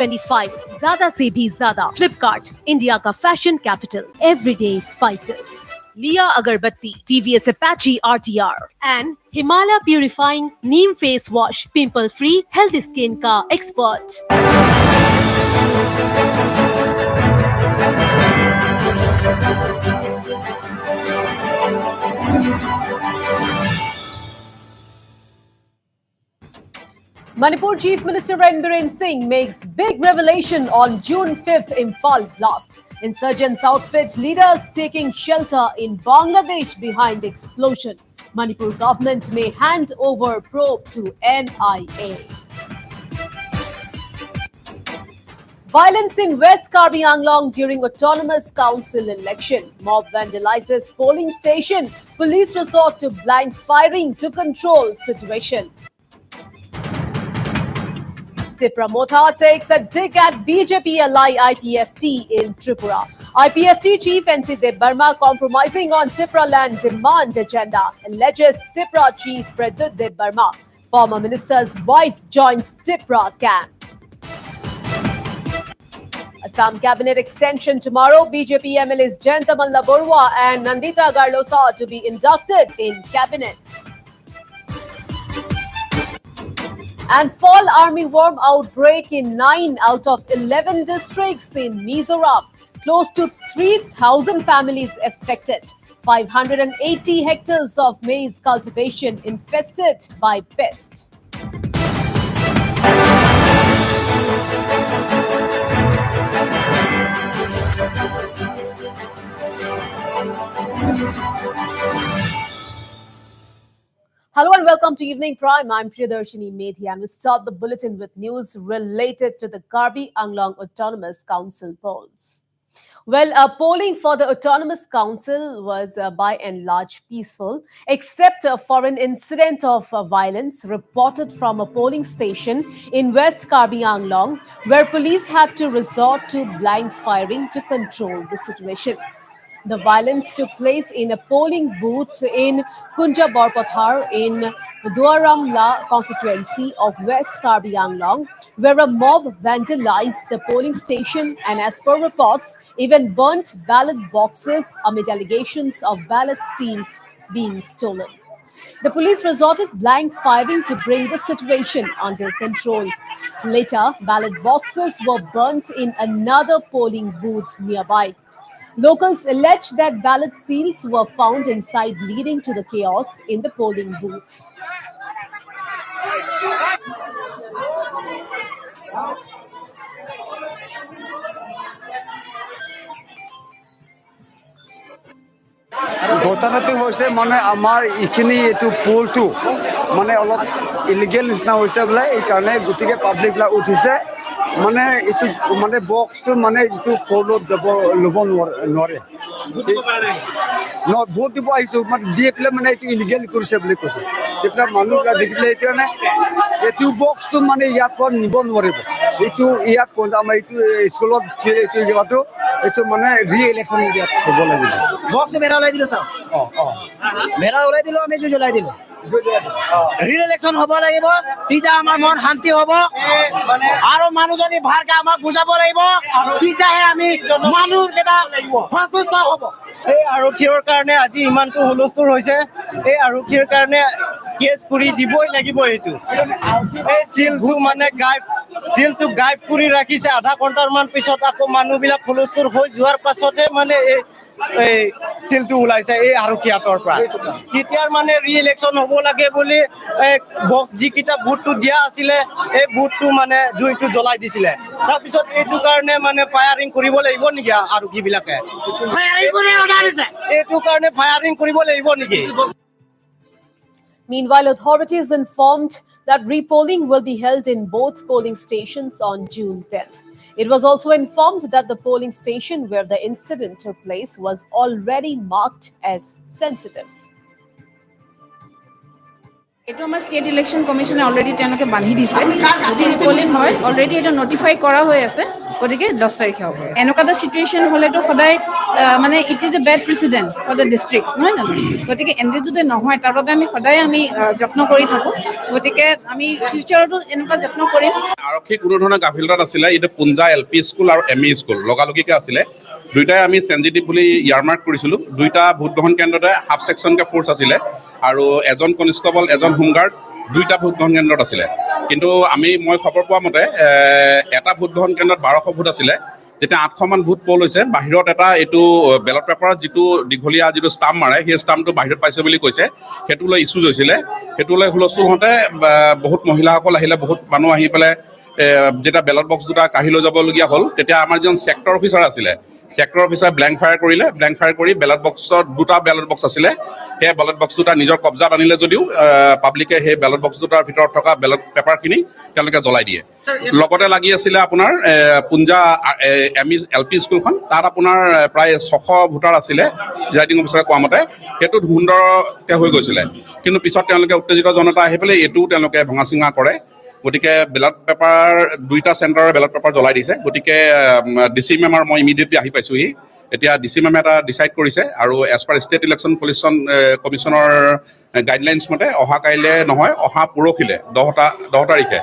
25 ज़्यादा से भी ज़्यादा। फ्लिपकार्ट, इंडिया का फैशन कैपिटल, एवरीडे स्पाइसेस। लिया अगरबत्ती, TVS Apache RTR and Himalaya Purifying Neem Face Wash, pimple free health skin का expert. Manipur Chief Minister Jiteshwar Singh makes big revelation on June 5th Imphal blast. Insurgents outfit leaders taking shelter in Bangladesh behind explosion. Manipur government may hand over probe to NIA. Violence in West Kirby Anglong during autonomous council election. Mob vandalizes polling station. Police resort to blind firing to control situation. Tipra Motha takes a dig at BJP ally IPFT in Tripura. IPFT chief NC Debbarma compromising on Tipra land demand agenda. Alleges Tipra chief Pradyut Debbarma. Former minister's wife joins Tipra camp. Assam cabinet extension tomorrow. BJP MLAs Jayanta Malla Borua and Nandita Garlosa to be inducted in cabinet. And fall army worm outbreak in 9 out of 11 districts in Mizoram. Close to 3,000 families affected. 580 hectares of maize cultivation infested by pest. Hello and welcome to Evening Prime. I'm Priyadarshini Medhi and we start the bulletin with news related to the Kirby Anglong Autonomous Council polls. Well, polling for the Autonomous Council was by and large peaceful, except for an incident of violence reported from a polling station in West Kirby Anglong, where police had to resort to blind firing to control the situation. The violence took place in a polling booth in Kunja Borpathar in Duaramla constituency of West Kirby Anglong, where a mob vandalized the polling station and, as per reports, even burnt ballot boxes amid allegations of ballot seals being stolen. The police resorted blind firing to bring the situation under control. Later, ballot boxes were burnt in another polling booth nearby. Locals allege that ballot seals were found inside, leading to the chaos in the polling booth. ঘটনাটো হৈছে মানে আমাৰ ইখিনি এটো পোলটো মানে অলপ illegal নিচিনা হৈছে বোলে এই কাৰণে গতিকে পাব্লিক বিলাক উঠিছে মানে এটো মানে বক্সটো মানে এটো ফলত যাব লব নোৱাৰে ভোট দিব আহিছো মানে দিয়ে পেলাই মানে এটো ইলিগেল কৰিছে বুলি কৈছে যেতিয়া মানুহবিলাক দেখিলে এতিয়া মানে এটো বক্সটো মানে ইয়াত পৰা নিব নোৱাৰিব এটো ইয়াত আমাৰ এটো স্কুলত এটো যোৱাটো এটো মানে ৰি ইলেকশ্যন ইয়াত হ'ব লাগিব বক্স মেৰা ওলাই দিলো স্যার মেৰা ওলাই দিলো আমি জ্বলাই দিলো ৰিল ইলেকশ্যন হ'ব লাগিব তেতিয়া আমাৰ মন শান্তি হ'ব আৰু মানুহজনী ভালকৈ আমাক বুজাব লাগিব তেতিয়াহে আমি মানুহকেইটা সন্তুষ্ট হ'ব এই আৰক্ষীৰ কাৰণে আজি ইমানটো হুলস্থুল হৈছে এই আৰক্ষীৰ কাৰণে কেছ কৰি দিবই লাগিব এইটো এই সিলটো মানে সিলটো গাইব কৰি ৰাখিছে আধা ঘণ্টাৰ মান পিছত আকৌ মানুহবিলাক হুলস্থুল হৈ যোৱাৰ পাছতে মানে এই সিলটো ওলাইছে এই আৰক্ষী হাতৰ পৰা তেতিয়াৰ মানে ৰি ইলেকশ্যন হ'ব লাগে বুলি বক্স যিকিটা ভোটটো দিয়া আছিলে এই ভোটটো মানে জুইটো জ্বলাই দিছিলে তাৰপিছত এইটো কাৰণে মানে ফায়াৰিং কৰিব লাগিব নেকি আৰক্ষীবিলাকে ফায়াৰিং কৰি অৰ্ডাৰ দিছে এইটো কাৰণে ফায়াৰিং কৰিব লাগিব নেকি Meanwhile, authorities informed that repolling will be held in both polling stations on June 10th. It was also informed that the polling station where the incident took place was already marked as sensitive. এইটো আমাৰ state election কমিশ্যনে already তেওঁলোকে বান্ধি দিছে, যদি ৰিপলিং হয় already এটা notify কৰা হৈ আছে, গতিকে 10 তাৰিখে হ'ব। এনেকুৱা এটা চিটুৱেশ্যন হ'লেতো সদায় মানে it is a bad president for the district, নহয় জানো? গতিকে এনেকৈ যদি নহয়, তাৰ বাবে আমি সদায় যত্ন কৰি থাকোঁ। গতিকে আমি ফিউচাৰতো এনেকুৱা যত্ন কৰিম। আৰক্ষী কোনো ধৰণৰ গাফিলতাত আছিলে, এইটো পুঞ্জা LP স্কুল আৰু ME স্কুল লগালগিকে আছিলে। দুইটাই আমি চেঞ্জিটিভ বুলি ইয়াৰমাৰ্ক কৰিছিলোঁ। দুইটা ভোটগ্ৰহণ কেন্দ্ৰতে হাফ ছেকশ্যনকৈ ফ'ৰ্চ আছিলে আৰু এজন কনষ্টেবল, এজন হোমগাৰ্ড দুইটা ভোটগ্ৰহণ কেন্দ্ৰত আছিলে। কিন্তু মই খবৰ পোৱা মতে এটা ভোটগ্ৰহণ কেন্দ্ৰত 1200 ভোট আছিলে, যেতিয়া 800মান ভোট পল হৈছে। বাহিৰত এটা এইটো বেলট পেপাৰত যিটো দীঘলীয়া যিটো ষ্টাম্প মাৰে, সেই ষ্টাম্পটো বাহিৰত পাইছে বুলি কৈছে। সেইটো লৈ ইছ্যুজ হৈছিলে, সেইটো লৈ হুলস্থুল হওঁতে বহুত মহিলাসকল আহিলে, বহুত মানুহ আহি পেলাই যেতিয়া বেলট বক্স দুটা কাঢ়ি লৈ যাবলগীয়া হ'ল, তেতিয়া আমাৰ যিজন ছেক্টৰ অফিচাৰ আছিলে, ছেক্টৰ অফিচাৰে ব্লেংক ফায়াৰ কৰিলে। ব্লেংক ফায়াৰ কৰি বেলট বক্সত দুটা বেলট বক্স আছিলে, সেই বেলট বক্স দুটা নিজৰ কব্জাত আনিলে যদিও পাব্লিকে সেই বেলট বক্স দুটাৰ ভিতৰত থকা বেলট পেপাৰখিনি তেওঁলোকে জ্বলাই দিয়ে। লগতে লাগি আছিলে আপোনাৰ পুঞ্জা ME LP স্কুলখন, তাত আপোনাৰ প্ৰায় 600 ভোটাৰ আছিলে প্ৰিজাইডিং অফিচাৰে কোৱা মতে। সেইটোত সুন্দৰকৈ হৈ গৈছিলে, কিন্তু পিছত তেওঁলোকে উত্তেজিত জনতা আহি পেলাই এইটোও তেওঁলোকে ভঙা চিঙা কৰে। গতিকে বেলট পেপাৰ দুইটা চেণ্টাৰৰ বেলট পেপাৰ জ্বলাই দিছে। গতিকে DC মেম আৰু মই ইমিডিয়েটলি আহি পাইছোঁহি। এতিয়া DC মেমে এটা ডিচাইড কৰিছে, আৰু as per state election কমিশ্যনৰ guidelines মতে অহা কাইলৈ নহয়, অহা পৰহিলৈ 10 তাৰিখে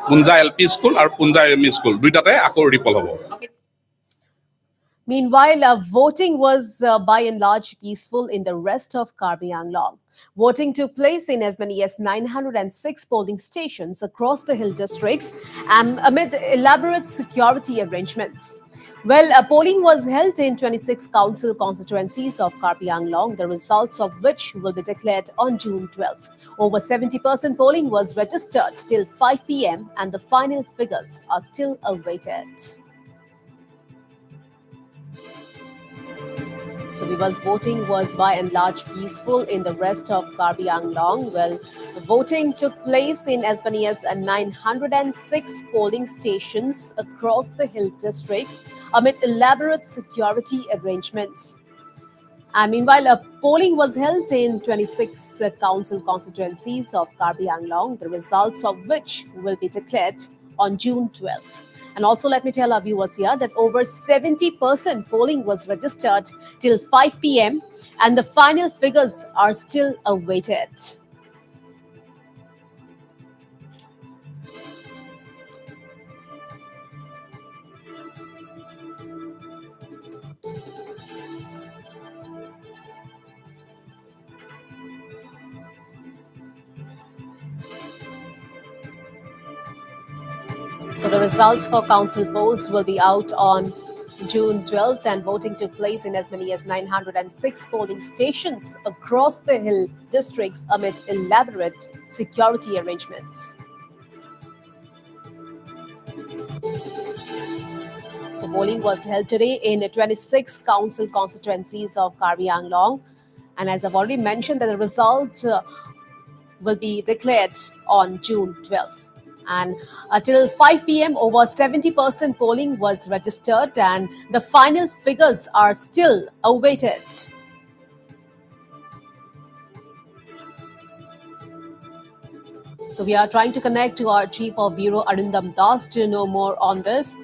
পুঞ্জা LP স্কুল আৰু পুঞ্জা ME স্কুল দুইটাতে আকৌ ৰিপল হ'ব। Meanwhile, voting was by and large peaceful in the rest of Kirby Anglong. Voting took place in as many as 906 polling stations across the hill districts amid elaborate security arrangements. Well, polling was held in 26 council constituencies of Kirby Anglong, the results of which will be declared on June 12th. Over 70% polling was registered till 5 p.m., and the final figures are still awaited. So viewers, voting was by and large peaceful in the rest of Kirby Anglong. Well, voting took place in as many as 906 polling stations across the hill districts amid elaborate security arrangements. And meanwhile, polling was held in 26 council constituencies of Kirby Anglong, the results of which will be declared on June 12th. And also, let me tell our viewers here that over 70% polling was registered till 5 p.m., and the final figures are still awaited. So the results for council polls will be out on June 12th, and voting took place in as many as 906 polling stations across the hill districts amid elaborate security arrangements. So polling was held today in 26 council constituencies of Kirby Anglong, and as I've already mentioned, that the results will be declared on June 12th. And till 5 p.m., over 70% polling was registered, and the final figures are still awaited. So we are trying to connect to our Chief of Bureau, Arindam Das, to know more on this.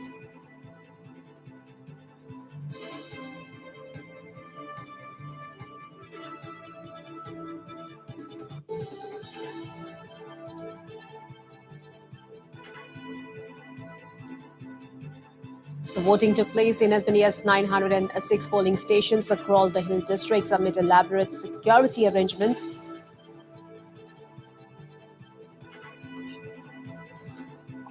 So voting took place in as many as 906 polling stations across the hill districts amid elaborate security arrangements.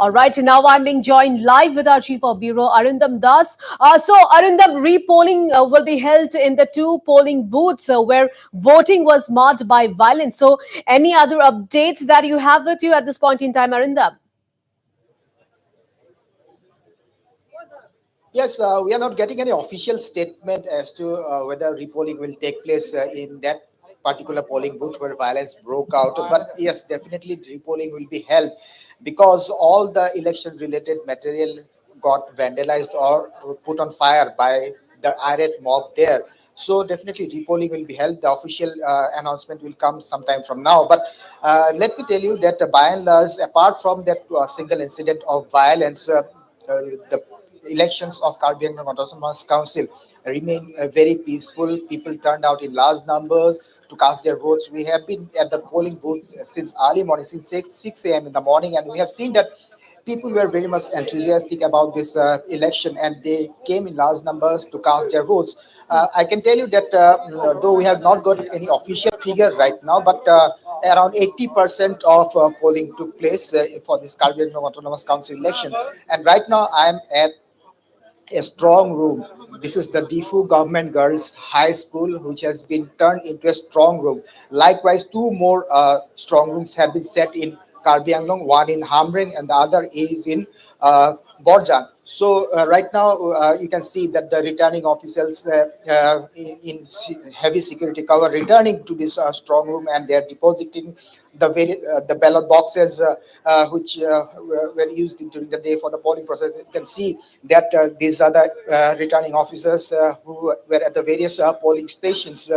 All right, now I'm being joined live with our Chief of Bureau, Arindam Das. So, Arindam, repolling will be held in the two polling booths where voting was marked by violence. So, any other updates that you have with you at this point in time, Arindam? Yes, we are not getting any official statement as to whether repolling will take place in that particular polling booth where violence broke out. But yes, definitely repolling will be held because all the election-related material got vandalized or put on fire by the irate mob there. So definitely repolling will be held. The official announcement will come sometime from now. But let me tell you that by and large, apart from that single incident of violence, the elections of Kirby Anglong Autonomous Council remain very peaceful. People turned out in large numbers to cast their votes. We have been at the polling booth since early morning, since 6 a.m. in the morning, and we have seen that people were very much enthusiastic about this election, and they came in large numbers to cast their votes. I can tell you that though we have not got any official figure right now, but around 80% of polling took place for this Kirby Anglong Autonomous Council election. And right now I am at a strong room. This is the Difu Government Girls High School, which has been turned into a strong room. Likewise, two more strong rooms have been set in Karbi Anglong, one in Hamring and the other is in Borjang. So right now you can see that the returning officials in heavy security cover returning to this strong room, and they are depositing the ballot boxes which were used during the day for the polling process. You can see that these are the returning officers who were at the various polling stations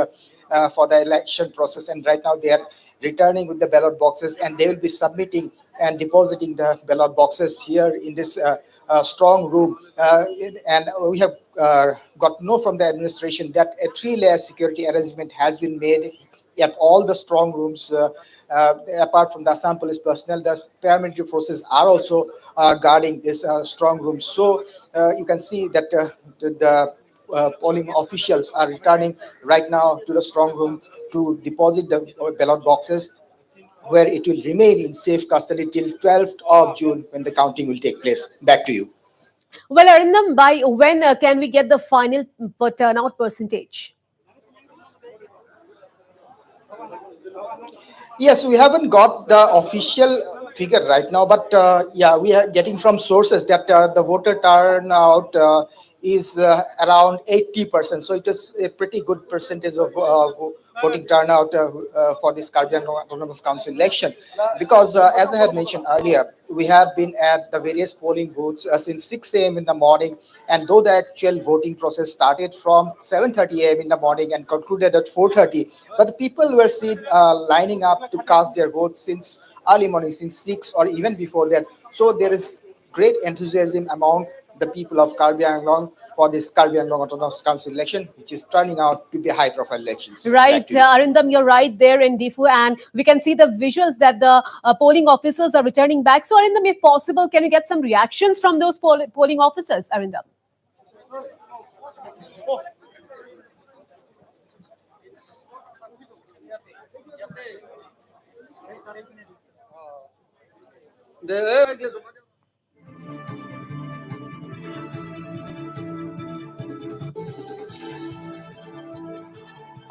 for the election process, and right now they are returning with the ballot boxes, and they will be submitting and depositing the ballot boxes here in this strong room. And we have got to know from the administration that a three-layer security arrangement has been made at all the strong rooms. Apart from the Assam police personnel, the paramilitary forces are also guarding this strong room. So you can see that the polling officials are returning right now to the strong room to deposit the ballot boxes, where it will remain in safe custody till 12th of June when the counting will take place. Back to you. Well, Arindam, by when can we get the final turnout percentage? Yes, we haven't got the official figure right now, but yeah, we are getting from sources that the voter turnout is around 80%. So it is a pretty good percentage of voting turnout for this Karbi Anglong Autonomous Council election. Because as I had mentioned earlier, we have been at the various polling booths since 6 a.m. in the morning, and though the actual voting process started from 7:30 a.m. in the morning and concluded at 4:30, but the people were seen lining up to cast their votes since early morning, since 6 or even before that. So there is great enthusiasm among the people of Karbi Anglong for this Karbi Anglong Autonomous Council election, which is turning out to be high-profile elections. Right, Back to you. Arindam, you're right there in Difu, and we can see the visuals that the polling officers are returning back. So, Arindam, if possible, can you get some reactions from those polling officers, Arindam?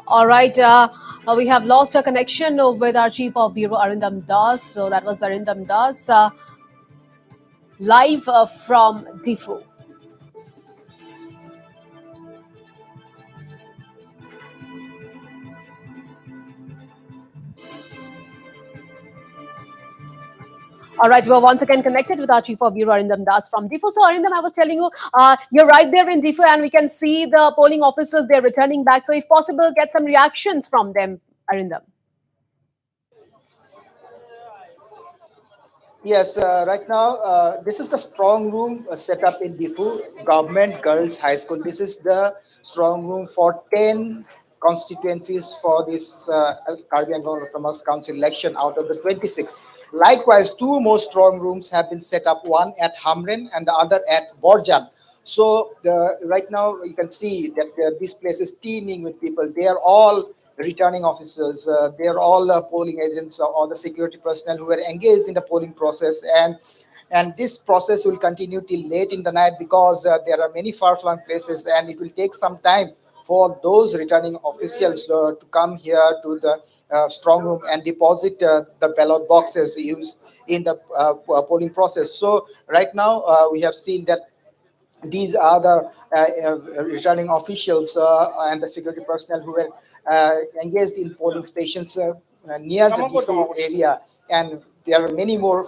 All right, we have lost a connection with our Chief of Bureau, Arindam Das. So, that was Arindam Das live from Difu. All right, we're once again connected with our Chief of Bureau, Arindam Das from Difu. So, Arindam, I was telling you, you're right there in Difu, and we can see the polling officers, they're returning back. So, if possible, get some reactions from them, Arindam. Yes, right now, this is the strong room set up in Difu Government Girls High School. This is the strong room for 10 constituencies for this Karbi Anglong Autonomous Council election out of the 26. Likewise, two more strong rooms have been set up, one at Hamren and the other at Borjan. So right now you can see that this place is teeming with people. They are all returning officers. They are all polling agents or the security personnel who were engaged in the polling process. And this process will continue till late in the night because there are many far-flung places, and it will take some time for those returning officials to come here to the strong room and deposit the ballot boxes used in the polling process. So right now we have seen that these are the returning officials and the security personnel who were engaged in polling stations near the Difu area. And there are many more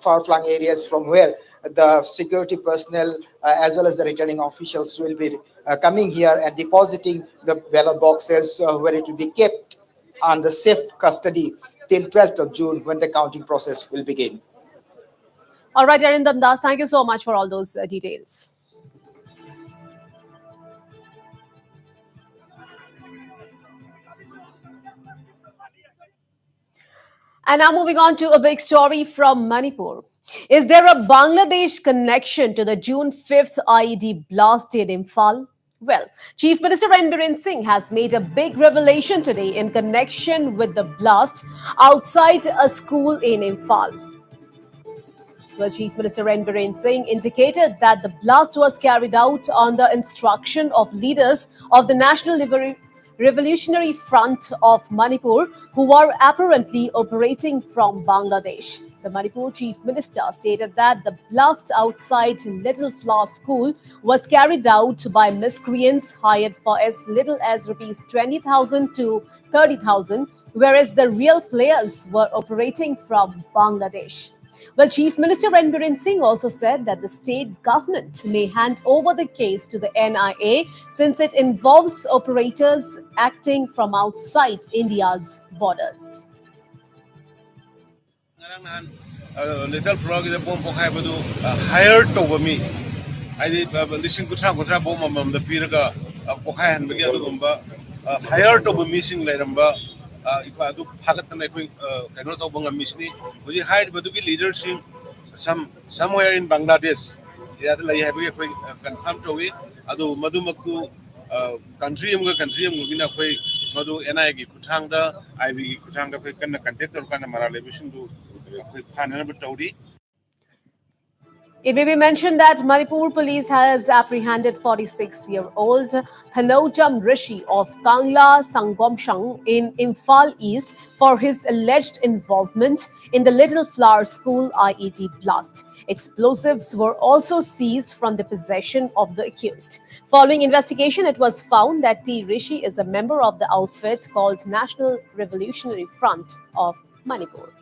far-flung areas from where the security personnel as well as the returning officials will be coming here and depositing the ballot boxes where it will be kept under safe custody till 12th of June when the counting process will begin. All right, Arindam Das, thank you so much for all those details. And now moving on to a big story from Manipur. Is there a Bangladesh connection to the June 5th IED blast in Imphal? Well, Chief Minister N. Biren Singh has made a big revelation today in connection with the blast outside a school in Imphal. Well, Chief Minister N. Biren Singh indicated that the blast was carried out on the instruction of leaders of the National Revolutionary Front of Manipur, who are apparently operating from Bangladesh. The Manipur Chief Minister stated that the blast outside Little Flower School was carried out by miscreants hired for as little as rupees 20,000 to 30,000, whereas the real players were operating from Bangladesh. Well, Chief Minister N. Biren Singh also said that the state government may hand over the case to the NIA since it involves operators acting from outside India's borders. Little frog is a bomb for hired over me. I did listen to Tragotra bomb on the Piraga of Pokai and began to hired over missing Leramba. If I do Pakatan, I cannot open a mission. We hired Baduki leadership somewhere in Bangladesh. Yeah, I have confirmed to it. Ado Madumaku country, Mugina Quay, Madu NIG Kutanga, IV Kutanga, can contact or kind of Maralevation to Panama. It may be mentioned that Manipur police has apprehended 46-year-old Thanojam Rishi of Kangla Sangomshang in Imphal East for his alleged involvement in the Little Flower School IED blast. Explosives were also seized from the possession of the accused. Following investigation, it was found that T. Rishi is a member of the outfit called National Revolutionary Front of Manipur.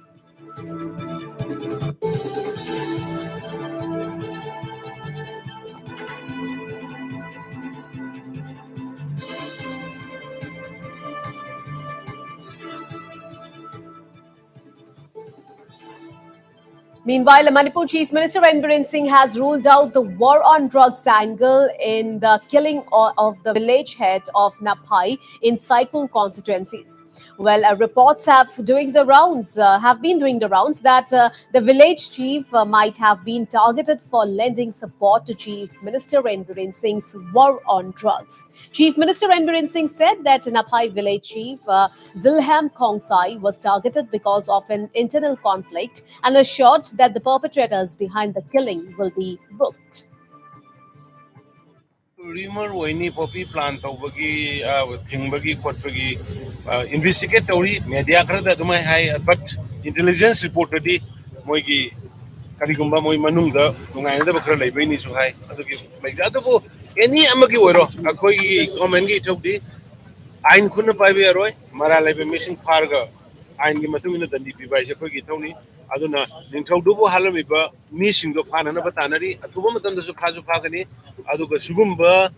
Meanwhile, the Manipur Chief Minister N. Biren Singh has ruled out the war on drugs angle in the killing of the village head of Napai in Saikul constituencies. Well, reports have been doing the rounds that the village chief might have been targeted for lending support to Chief Minister N. Biren Singh's war on drugs. Chief Minister N. Biren Singh said that Napai village chief Zilham Khongsai was targeted because of an internal conflict and assured that the perpetrators behind the killing will be booked. Rumor Wini Poppy plant over Kingbagi Potbagi investigate Tori, media credit my high, but intelligence reported the Moigi Karigumba Moi Manunga, Lunga never credit Vini so high. Like that, any Amaki Wero, a koi commengi took the Ein Kuna Paviaroy, Marala missing Farga, Ein Gimatuna than DP by Jacogi Tony. Aduna, in Taudubo Halamiba, missing the Fanana Batanari, a Tubumatan the Sukazu Pagani, Aduka Sugumba,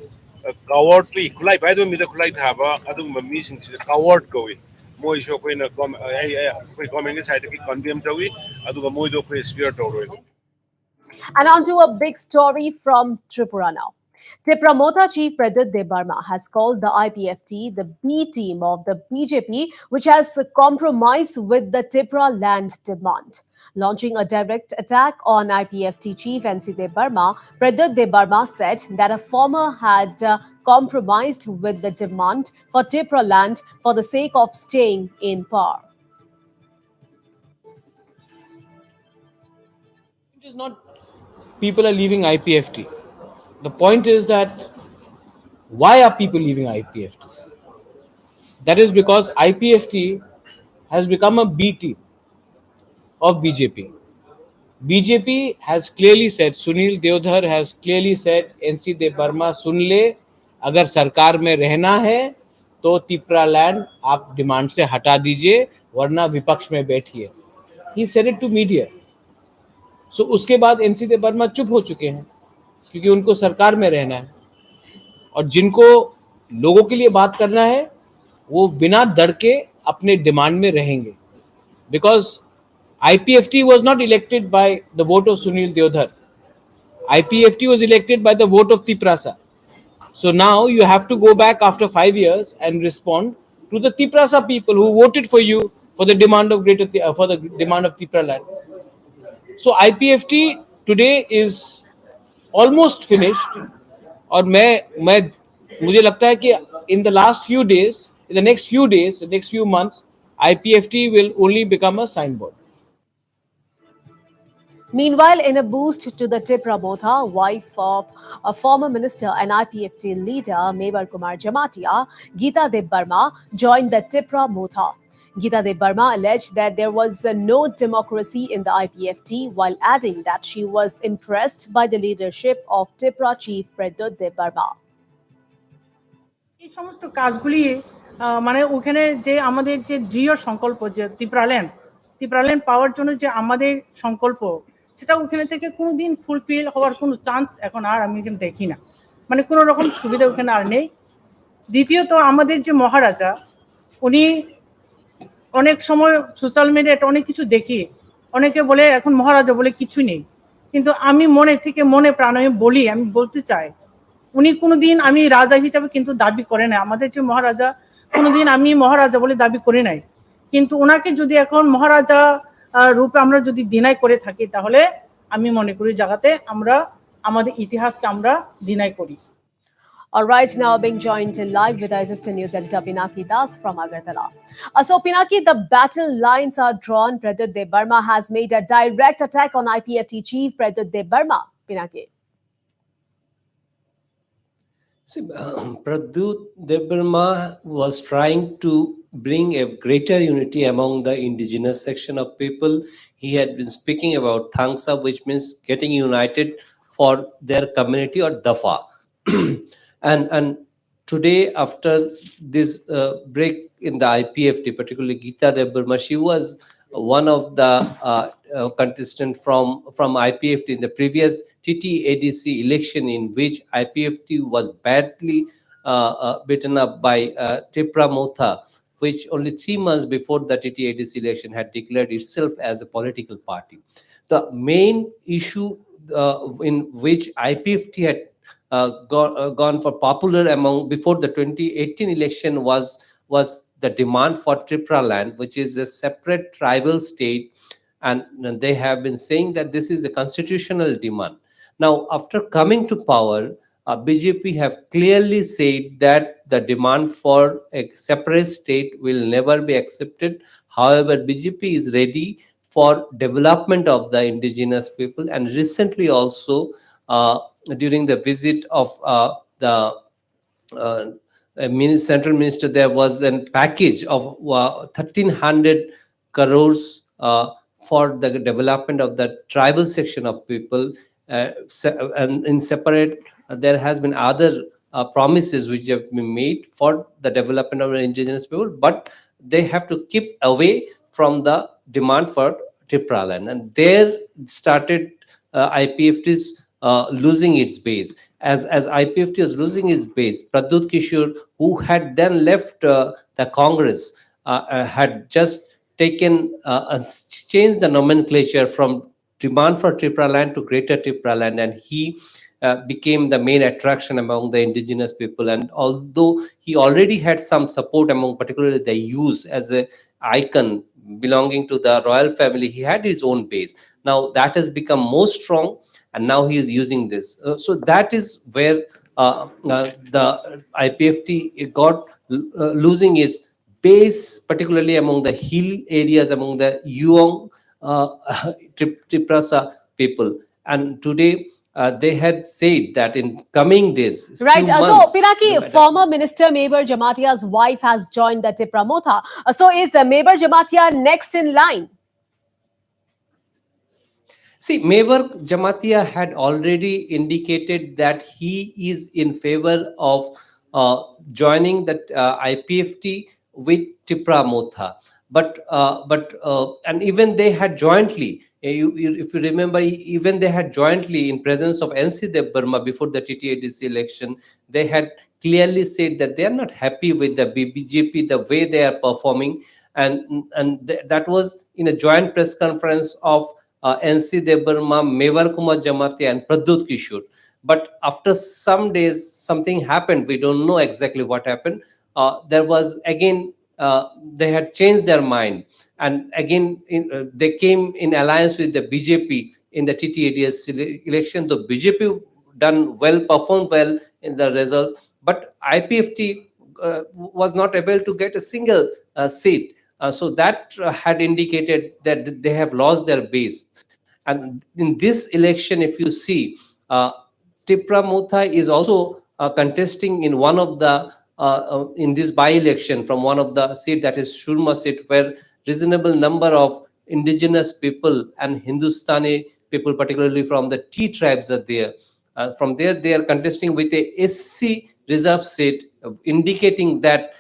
cowardly, Kulai, I don't mean the Kulai Hava, Aduma missing the coward going. Moisho Queen, coming inside the condemned away, Aduka Moido spirit over. And on to a big story from Tripura now. Tipramota Chief Pradyut Debarma has called the IPFT the B team of the BJP, which has compromised with the Tipra land demand. Launching a direct attack on IPFT Chief NC Debarma, Pradyut Debarma said that a farmer had compromised with the demand for Tipra land for the sake of staying in power. It is not people are leaving IPFT. The point is that why are people leaving IPFT? That is because IPFT has become a B team of BJP. BJP has clearly said, Sunil Deodhar has clearly said, NC Debarma सुन ले, अगर सरकार में रहना है तो Tipra land आप demand से हटा दीजिए वरना विपक्ष में बैठिए. he said it to media. So उसके बाद एनसी दे बर्मा चुप हो चुके हैं क्योंकि उनको सरकार में रहना है, और जिनको लोगों के लिए बात करना है वो बिना डर के अपने डिमांड में रहेंगे. Because IPFT was not elected by the vote of Sunil Deodhar. IPFT was elected by the vote of Tiprasa. So now you have to go back after 5 years and respond to the Tiprasa people who voted for you for the demand of for the demand of Tipra land. So IPFT today is almost finished. और मैं मुझे लगता है कि in the last few days, in the next few days, the next few months, IPFT will only become a signboard. Meanwhile, in a boost to the Tipra Motha, wife of a former minister and IPFT leader, Mebar Kumar Jamatia, Geeta Deb Burma, joined the Tipra Motha. Geeta Deb Burma alleged that there was no democracy in the IPFT, while adding that she was impressed by the leadership of Tipra chief Pradyut Deb Burma. এই সমস্ত কাজগুলি মানে ওখানে যে আমাদের যে দৃঢ় সংকল্প যে ত্রিপুরাল্যান্ড পাওয়ার জন্য যে আমাদের সংকল্প, সেটা ওখানে থেকে কোনোদিন ফুলফিল হওয়ার কোনো চান্স এখন আর আমি এখানে দেখি না, মানে কোনো রকম সুবিধা ওখানে আর নেই। দ্বিতীয়ত আমাদের যে মহারাজা, উনি অনেক সময় সোশ্যাল মিডিয়াতে অনেক কিছু দেখি, অনেকে বলে এখন মহারাজা বলে কিছু নেই, কিন্তু আমি মনে থেকে মনে প্রাণে বলি, আমি বলতে চাই উনি কোনোদিন আমি রাজা হিসাবে কিন্তু দাবি করে নাই। আমাদের যে মহারাজা, কোনোদিন আমি মহারাজা বলে দাবি করে নাই, কিন্তু ওনাকে যদি এখন মহারাজা রূপে আমরা যদি ডিনাই করে থাকি, তাহলে আমি মনে করি জায়গাতে আমরা আমাদের ইতিহাসকে আমরা ডিনাই করি। All right, now being joined live with our assistant news editor Pinaki Das from Agartala. So, Pinaki, the battle lines are drawn. Pradyut Deb Burma has made a direct attack on IPFT chief Pradyut Deb Burma. Pinaki. See, Pradyut Deb Burma was trying to bring a greater unity among the indigenous section of people. He had been speaking about Thangsa, which means getting united for their community, or Dafa. And today, after this break in the IPFT, particularly Geeta Deb Burma, she was one of the contestant from IPFT in the previous TT-ADC election, in which IPFT was badly beaten up by Tipra Motha, which only 3 months before the TT-ADC election had declared itself as a political party. The main issue in which IPFT had gone for popular among before the 2018 election was the demand for Tripura land, which is a separate tribal state, and they have been saying that this is a constitutional demand. Now, after coming to power, BJP have clearly said that the demand for a separate state will never be accepted. However, BJP is ready for development of the indigenous people, and recently also during the visit of the central minister, there was a package of 1,300 crores for the development of the tribal section of people, and in separate there has been other promises which have been made for the development of the indigenous people, but they have to keep away from the demand for Tripura land, and there started IPFT's losing its base. As IPFT was losing its base, Pradyut Kishore, who had then left the Congress, had just taken changed the nomenclature from demand for Tripura land to Greater Tripura land, and he became the main attraction among the indigenous people. And although he already had some support among particularly the youth as a icon belonging to the royal family, he had his own base. Now that has become more strong, and now he is using this. So that is where the IPFT got losing its base, particularly among the hill areas, among the Yuong Triprasa people. And today they had said that in coming days, right. few So, months, Pinaki, former Minister Mebar Jamatia's wife has joined the Tipra Motha. So, is Mebar Jamatia next in line? See, Mebar Jamatia had already indicated that he is in favor of joining the IPFT with Tipra Motha. And even they had jointly, if you remember, even they had jointly in presence of NC Dev Burma before the TTADC election, they had clearly said that they are not happy with the BJP, the way they are performing. That was in a joint press conference of NC Dev Burma, Mewar Kumar Jamate, and Pradyut Kishore. But after some days, something happened. We don't know exactly what happened. There was again, they had changed their mind, and again they came in alliance with the BJP in the TTADS election. The BJP done well, performed well in the results, but IPFT was not able to get a single seat. So that had indicated that they have lost their base. And in this election, if you see, Tipra Mutha is also contesting in one of the in this by-election from one of the seat, that is Shurma seat, where reasonable number of indigenous people and Hindustani people, particularly from the T tribes, are there. From there, they are contesting with a SC reserve seat, indicating that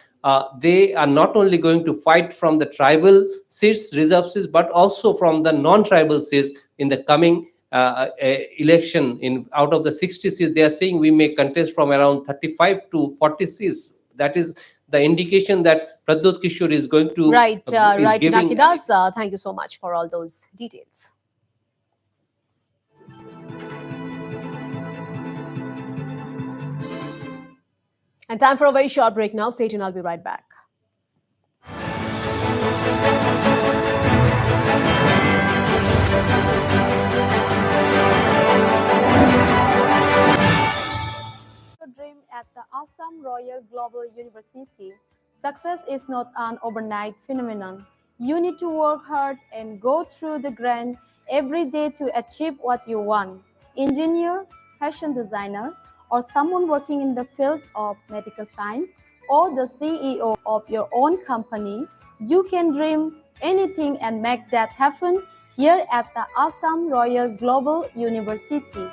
they are not only going to fight from the tribal seats, reserve seats, but also from the non-tribal seats in the coming election. In out of the 60 seats, they are saying we may contest from around 35 to 40 seats. That is the indication that Pradyut Kishore is going to Right, is right, giving. Pinakidas. Thank you so much for all those details. And time for a very short break now. Stay tuned, I'll be right back. Dream at the Assam Royal Global University, success is not an overnight phenomenon. You need to work hard and go through the grind every day to achieve what you want. Engineer, fashion designer, or someone working in the field of medical science, or the CEO of your own company, you can dream anything and make that happen here at the Assam Royal Global University.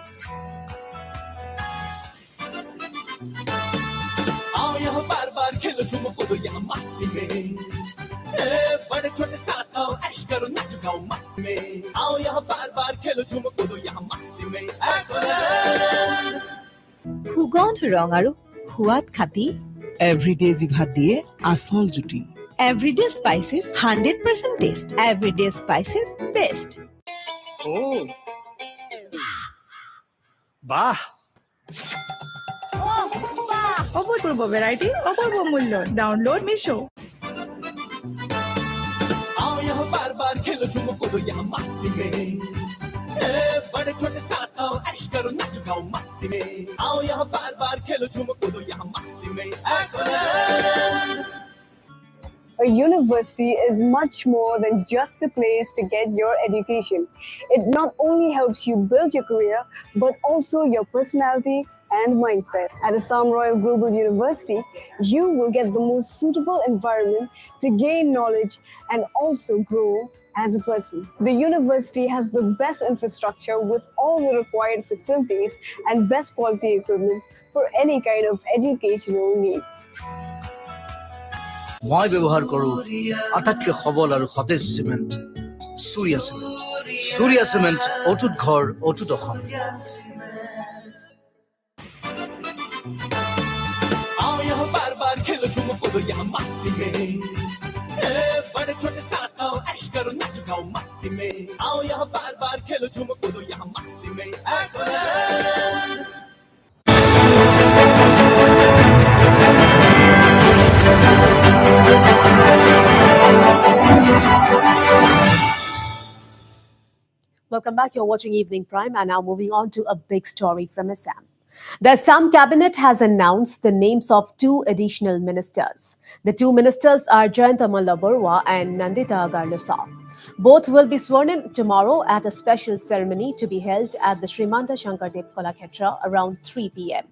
आओ यहाँ बार बार खेलो झूमो कूदो यहाँ मस्ती में बड़े छोटे साथ आओ ऐश करो नाचो गाओ मस्ती में आओ यहाँ बार बार खेलो झूमो कूदो यहाँ मस्ती में সুগন্ধ ৰং আৰু সোৱাদ খাতি এভৰিডে জিভাত দিয়ে আচল জুতি everyday spices 100% taste everyday spices best ও বাহ অপূৰ্ব ভেৰাইটি অপূৰ্ব মূল্য ডাউনলোড মিছো आओ यहाँ बार बार खेलो झूमो कूदो यहाँ मस्ती में बड़े छोटे साथ आओ ऐश करो नाचो गाओ मस्ती में आओ यहाँ बार बार खेलो झूमो कूदो यहाँ मस्ती में A university is much more than just a place to get your education. It not only helps you build your career, but also your personality and mindset. At Assam Royal Global University, you will get the most suitable environment to gain knowledge and also grow as a person. The university has the best infrastructure with all the required facilities and best quality equipment for any kind of educational need. মই ব্যৱহাৰ কৰো আটাইতকৈ সবল আৰু সতেজ cement Surya cement Surya cement অটুট ঘৰ অটুট অসম आओ यहाँ बार बार खेलो झूमो कूदो यहाँ मस्ती में बड़े छोटे साथ आओ ऐश करो नाचो गाओ मस्ती में आओ यहाँ बार बार खेलो झूमो कूदो यहाँ मस्ती में Welcome back. You're watching Evening Prime, and now moving on to a big story from Assam. The Assam cabinet has announced the names of 2 additional ministers. The 2 ministers are Jayanta Malla Barua and Nandita Garlosal. Both will be sworn in tomorrow at a special ceremony to be held at the Srimanta Shankardev Kalakshetra around 3 p.m.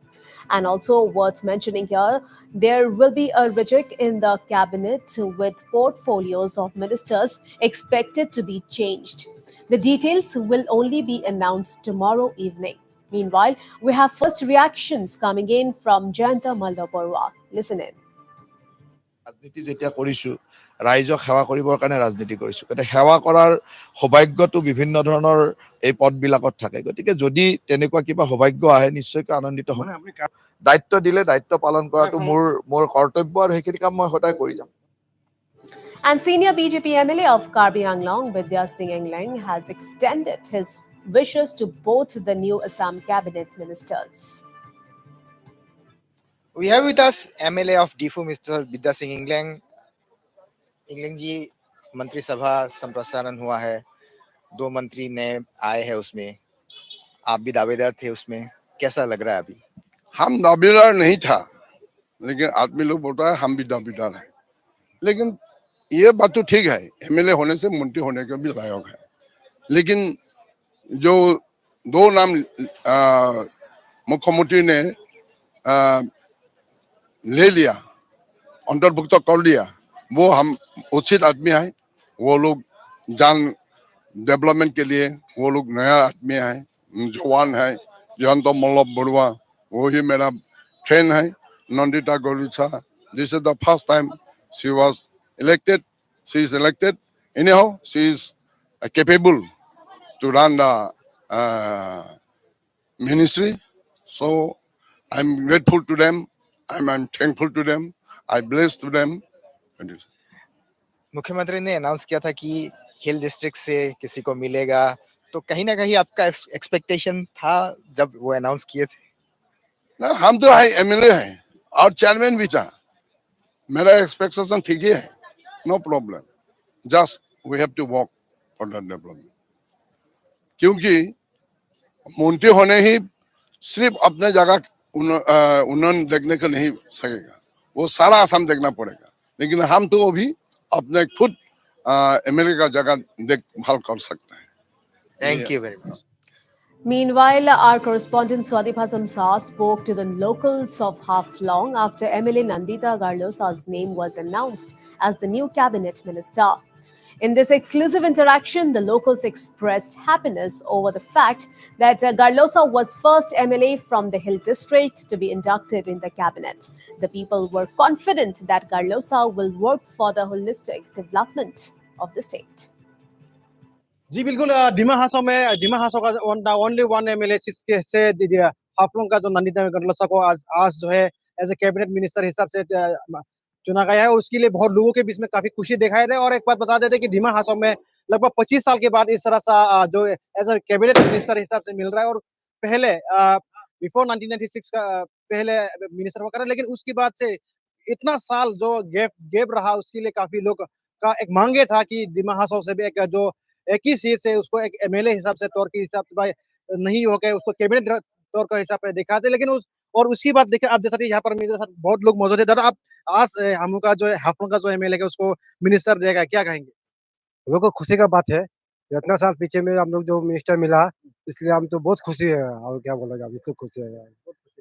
And also worth mentioning here, there will be a rejig in the cabinet with portfolios of ministers expected to be changed. The details will only be announced tomorrow evening. Meanwhile, we have first reactions coming in from Jayanta Malla Barua. Listen in. ৰাজনীতি যেতিয়া কৰিছো ৰাইজক সেৱা কৰিবৰ কাৰণে ৰাজনীতি কৰিছোঁ। গতিকে সেৱা কৰাৰ সৌভাগ্যটো বিভিন্ন ধৰণৰ এই পদবিলাকত থাকে। গতিকে যদি তেনেকুৱা কিবা সৌভাগ্য আহে নিশ্চয়কৈ আনন্দিত হ'ম। দায়িত্ব দিলে দায়িত্ব পালন কৰাটো মোৰ কৰ্তব্য আৰু সেইখিনি কাম মই সদায় কৰি যাম। And senior BJP MLA of Kirby Anglong, Vidya Singh Engleng, has extended his wishes to both the new Assam cabinet ministers. We have with us MLA of Difu, Mr. Vidya Singh Engleng. England ji मंत्री सभा संप्रसारण हुआ है, 2 मंत्री नए आए हैं उसमें, आप भी दावेदार थे उसमें, कैसा लग रहा है अभी? हम दावेदार नहीं था, लेकिन आदमी लोग बोलता है हम भी दावेदार हैं। लेकिन ये बात तो ठीक है, एमएलए होने से मंत्री होने के भी लायक है। लेकिन जो 2 नाम मुख्यमंत्री ने ले लिया, अंतर्भुक्त कर दिया, वो हम उचित आदमी है। वो लोग जान डेवलपमेंट के लिए वो लोग नया आदमी है, जवान है। जयंत मल्लभ बरुआ वही मेरा फ्रेंड है। Nandita Garucha, this is the first time she was elected. She is elected. Anyhow, she is capable to run the ministry. So I'm grateful to them. I'm thankful to them. I bless to them. मुख्यमंत्री ने announce किया था कि हिल district से किसी को मिलेगा, तो कहीं ना कहीं आपका एक्सपेक्टेशन था जब वो अनाउंस किए थे? ना, हम तो है एमएलए हैं और चेयरमैन भी था। मेरा एक्सपेक्टेशन ठीक ही है, no problem. Just we have to work for the development. क्योंकि मंत्री होने ही सिर्फ अपने जगह उन्नयन देखने को नहीं सकेगा, वो सारा आसाम देखना पड़ेगा। लेकिन हम तो अभी अपने खुद एमएलए का जगह देखभाल कर सकते हैं। Thank you very much. Meanwhile, our correspondent Swadip Samsa spoke to the locals of Haflong after MLA Nandita Garlosa's name was announced as the new cabinet minister. In this exclusive interaction, the locals expressed happiness over the fact that Garlosa was first MLA from the Hill district to be inducted in the cabinet. The people were confident that Garlosa will work for the holistic development of the state. जी बिल्कुल, डिमा हासो का only one MLA से हाफलोंग का जो नंदिता गंडलोसा को आज जो है as a cabinet minister हिसाब से चुना गया है, और उसके लिए बहुत लोगों के बीच में काफी खुशी दिखाई दे। और एक बात बता देते कि डिमा हासो में लगभग 25 साल के बाद इस तरह सा जो एज ए कैबिनेट मिनिस्टर हिसाब से मिल रहा है। और पहले बिफोर 1996 का पहले मिनिस्टर हुआ करे, लेकिन उसके बाद से इतना साल जो गैप रहा, उसके लिए काफी लोग का एक मांगे था कि डिमा हासो से भी एक जो एक ही सीट से उसको एक एमएलए हिसाब से तौर के हिसाब से भाई नहीं हो गए, उसको कैबिनेट तौर का हिसाब से दिखाते। लेकिन उसकी बात देखें, आप जैसा यहाँ पर मेरे साथ बहुत लोग मौजूद है। दादा, आप आज हम लोग का जो है हाफलोंग का जो एमएलए है उसको मिनिस्टर देगा, क्या कहेंगे? हम लोग को खुशी का बात है, इतना साल पीछे में हम लोग जो मिनिस्टर मिला, इसलिए हम तो बहुत खुशी है। और क्या बोलेगा, अभी तो खुशी है।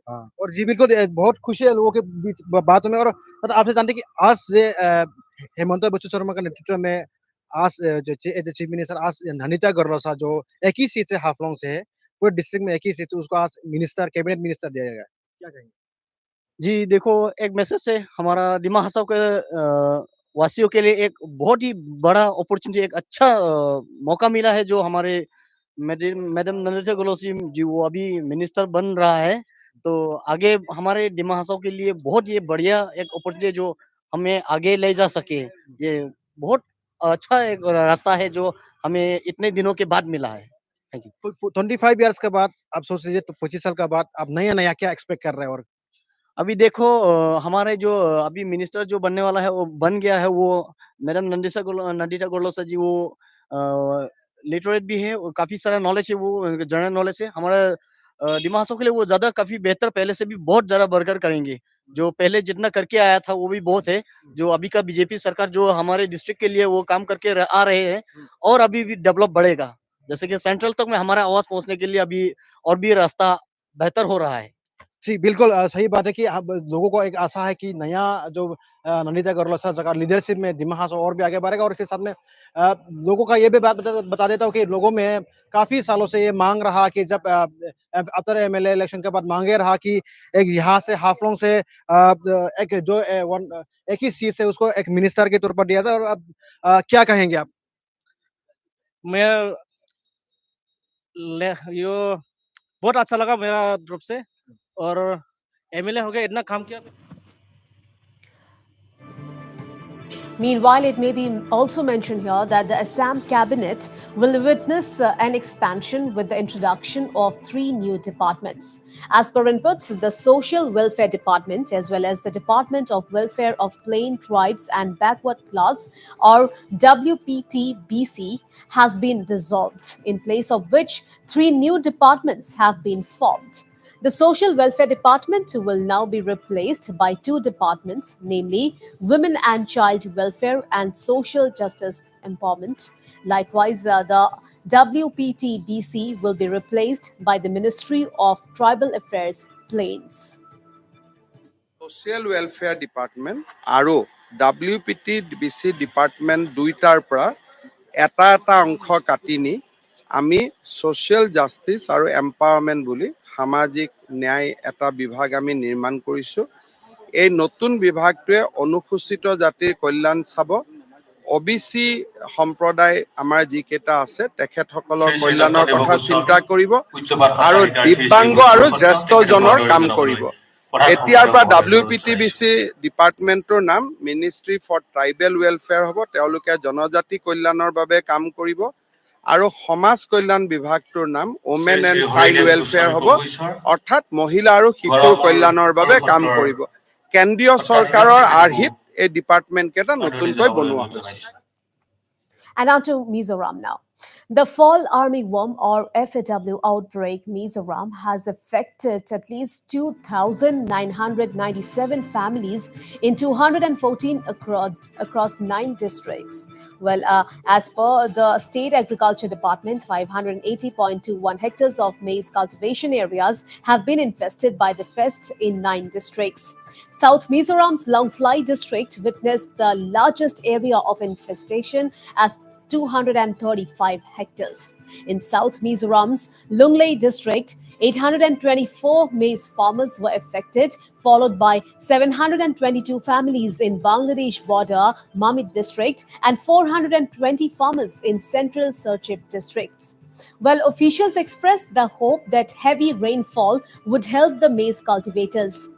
हाँ, और जी बिल्कुल, बहुत खुशी है लोगों के बीच बातों में। और आपसे जानते कि आज से हेमंत बिस्वा शर्मा का नेतृत्व में आज जो चीफ मिनिस्टर आज नंदिता गरलोसा जो एक ही सीट से हाफलोंग से है, पूरे डिस्ट्रिक्ट में एक ही सीट से उसको आज मिनिस्टर कैबिनेट मिनिस्टर दिया गया, क्या कहेंगे? जी देखो, एक मैसेज से हमारा डिमा हासाव के वासियों के लिए एक बहुत ही बड़ा अपॉर्चुनिटी, एक अच्छा मौका मिला है। जो हमारे मैडम नंदिता गलोसी जी वो अभी मिनिस्टर बन रहा है, तो आगे हमारे डिमा हासाव के लिए बहुत ये बढ़िया एक अपॉर्चुनिटी है जो हमें आगे ले जा सके। ये बहुत अच्छा एक रास्ता है जो हमें इतने दिनों के बाद मिला है। Thank you. 25 इयर्स के बाद आप सोच लीजिए, तो 25 साल के बाद आप नया क्या एक्सपेक्ट कर रहे हैं? और अभी देखो, हमारे जो अभी मिनिस्टर जो बनने वाला है वो बन गया है। वो मैडम नंदिता गोलोसा जी वो लिटरेट भी है, काफी सारा नॉलेज है, वो जनरल नॉलेज है। हमारा डिमा हासाव के लिए वो ज्यादा काफी बेहतर, पहले से भी बहुत ज्यादा बढ़कर करेंगे। जो पहले जितना करके आया था वो भी बहुत है। जो अभी का बीजेपी सरकार जो हमारे डिस्ट्रिक्ट के लिए वो काम करके आ रहे हैं, और अभी भी डेवलप बढ़ेगा। जैसे कि सेंट्रल तक में हमारा आवाज पहुंचने के लिए अभी और भी रास्ता बेहतर हो रहा है। जी, बिल्कुल सही बात है कि अब लोगों को एक आशा है कि नया जो नंदिता गरलोचा जगह लीडरशिप में दिमा हासाव और भी आगे बढ़ेगा और इसके साथ में लोगों का ये भी बात बता देता हूँ कि लोगों में काफ़ी सालों से ये मांग रहा कि जब आफ्टर एमएलए इलेक्शन के बाद मांगे रहा कि एक यहाँ से हाफलोंग से एक जो एक ही सीट से उसको एक मिनिस्टर के तौर पर दिया था और अब क्या कहेंगे आप? मैं यो बहुत अच्छा लगा मेरा तरफ से और एमएलए हो गया इतना काम किया। Meanwhile, it may be also mentioned here that the Assam cabinet will witness an expansion with the introduction of three new departments. As per inputs, the Social Welfare Department, as well as the Department of Welfare of Plain Tribes and Backward Class, or WPTBC, has been dissolved, in place of which three new departments have been formed. The Social Welfare Department will now be replaced by two departments, namely Women and Child Welfare and Social Justice Empowerment. Likewise, the WPTBC will be replaced by the Ministry of Tribal Affairs Plains. Social Welfare Department আৰু WPTBC Department দুইটাৰ পৰা এটা অংশ কাটি নি আমি social জাষ্টিস আৰু empowerment বুলি সামাজিক ন্যায় এটা বিভাগ আমি নিৰ্মাণ কৰিছোঁ। এই নতুন বিভাগটোৱে অনুসূচিত জাতিৰ কল্যাণ চাব, ওবিসি সম্প্ৰদায় আমাৰ যিকেইটা আছে তেখেতসকলৰ কল্যাণৰ কথা চিন্তা কৰিব আৰু দিব্যাংগ আৰু জ্যেষ্ঠজনৰ কাম কৰিব। এতিয়াৰ পৰা WPTBC ডিপাৰ্টমেণ্টৰ নাম মিনিষ্ট্ৰী ফৰ ট্ৰাইবেল ৱেলফেয়াৰ হ'ব। তেওঁলোকে জনজাতি কল্যাণৰ বাবে কাম কৰিব আৰু সমাজ কল্যাণ বিভাগটোৰ নাম ওমেন এণ্ড চাইল্ড ৱেলফেয়াৰ হ'ব, অৰ্থাৎ মহিলা আৰু শিশুৰ কল্যাণৰ বাবে কাম কৰিব। কেন্দ্ৰীয় চৰকাৰৰ আৰ্হিত এই ডিপাৰ্টমেণ্ট কেইটা নতুনকৈ বনোৱা হৈছে। And now to Mizoram now. The fall armyworm or FAW outbreak Mizoram has affected at least 2,997 families in 214 across 9 districts. Well, as per the State Agriculture Department, 580.21 hectares of maize cultivation areas have been infested by the pest in 9 districts. South Mizoram's Longtlai district witnessed the largest area of infestation as 235 hectares. In South Mizoram's Lunglei district, 824 maize farmers were affected, followed by 722 families in Bangladesh border Mamit district and 420 farmers in central Serchhip districts. Well, officials expressed the hope that heavy rainfall would help the maize cultivators.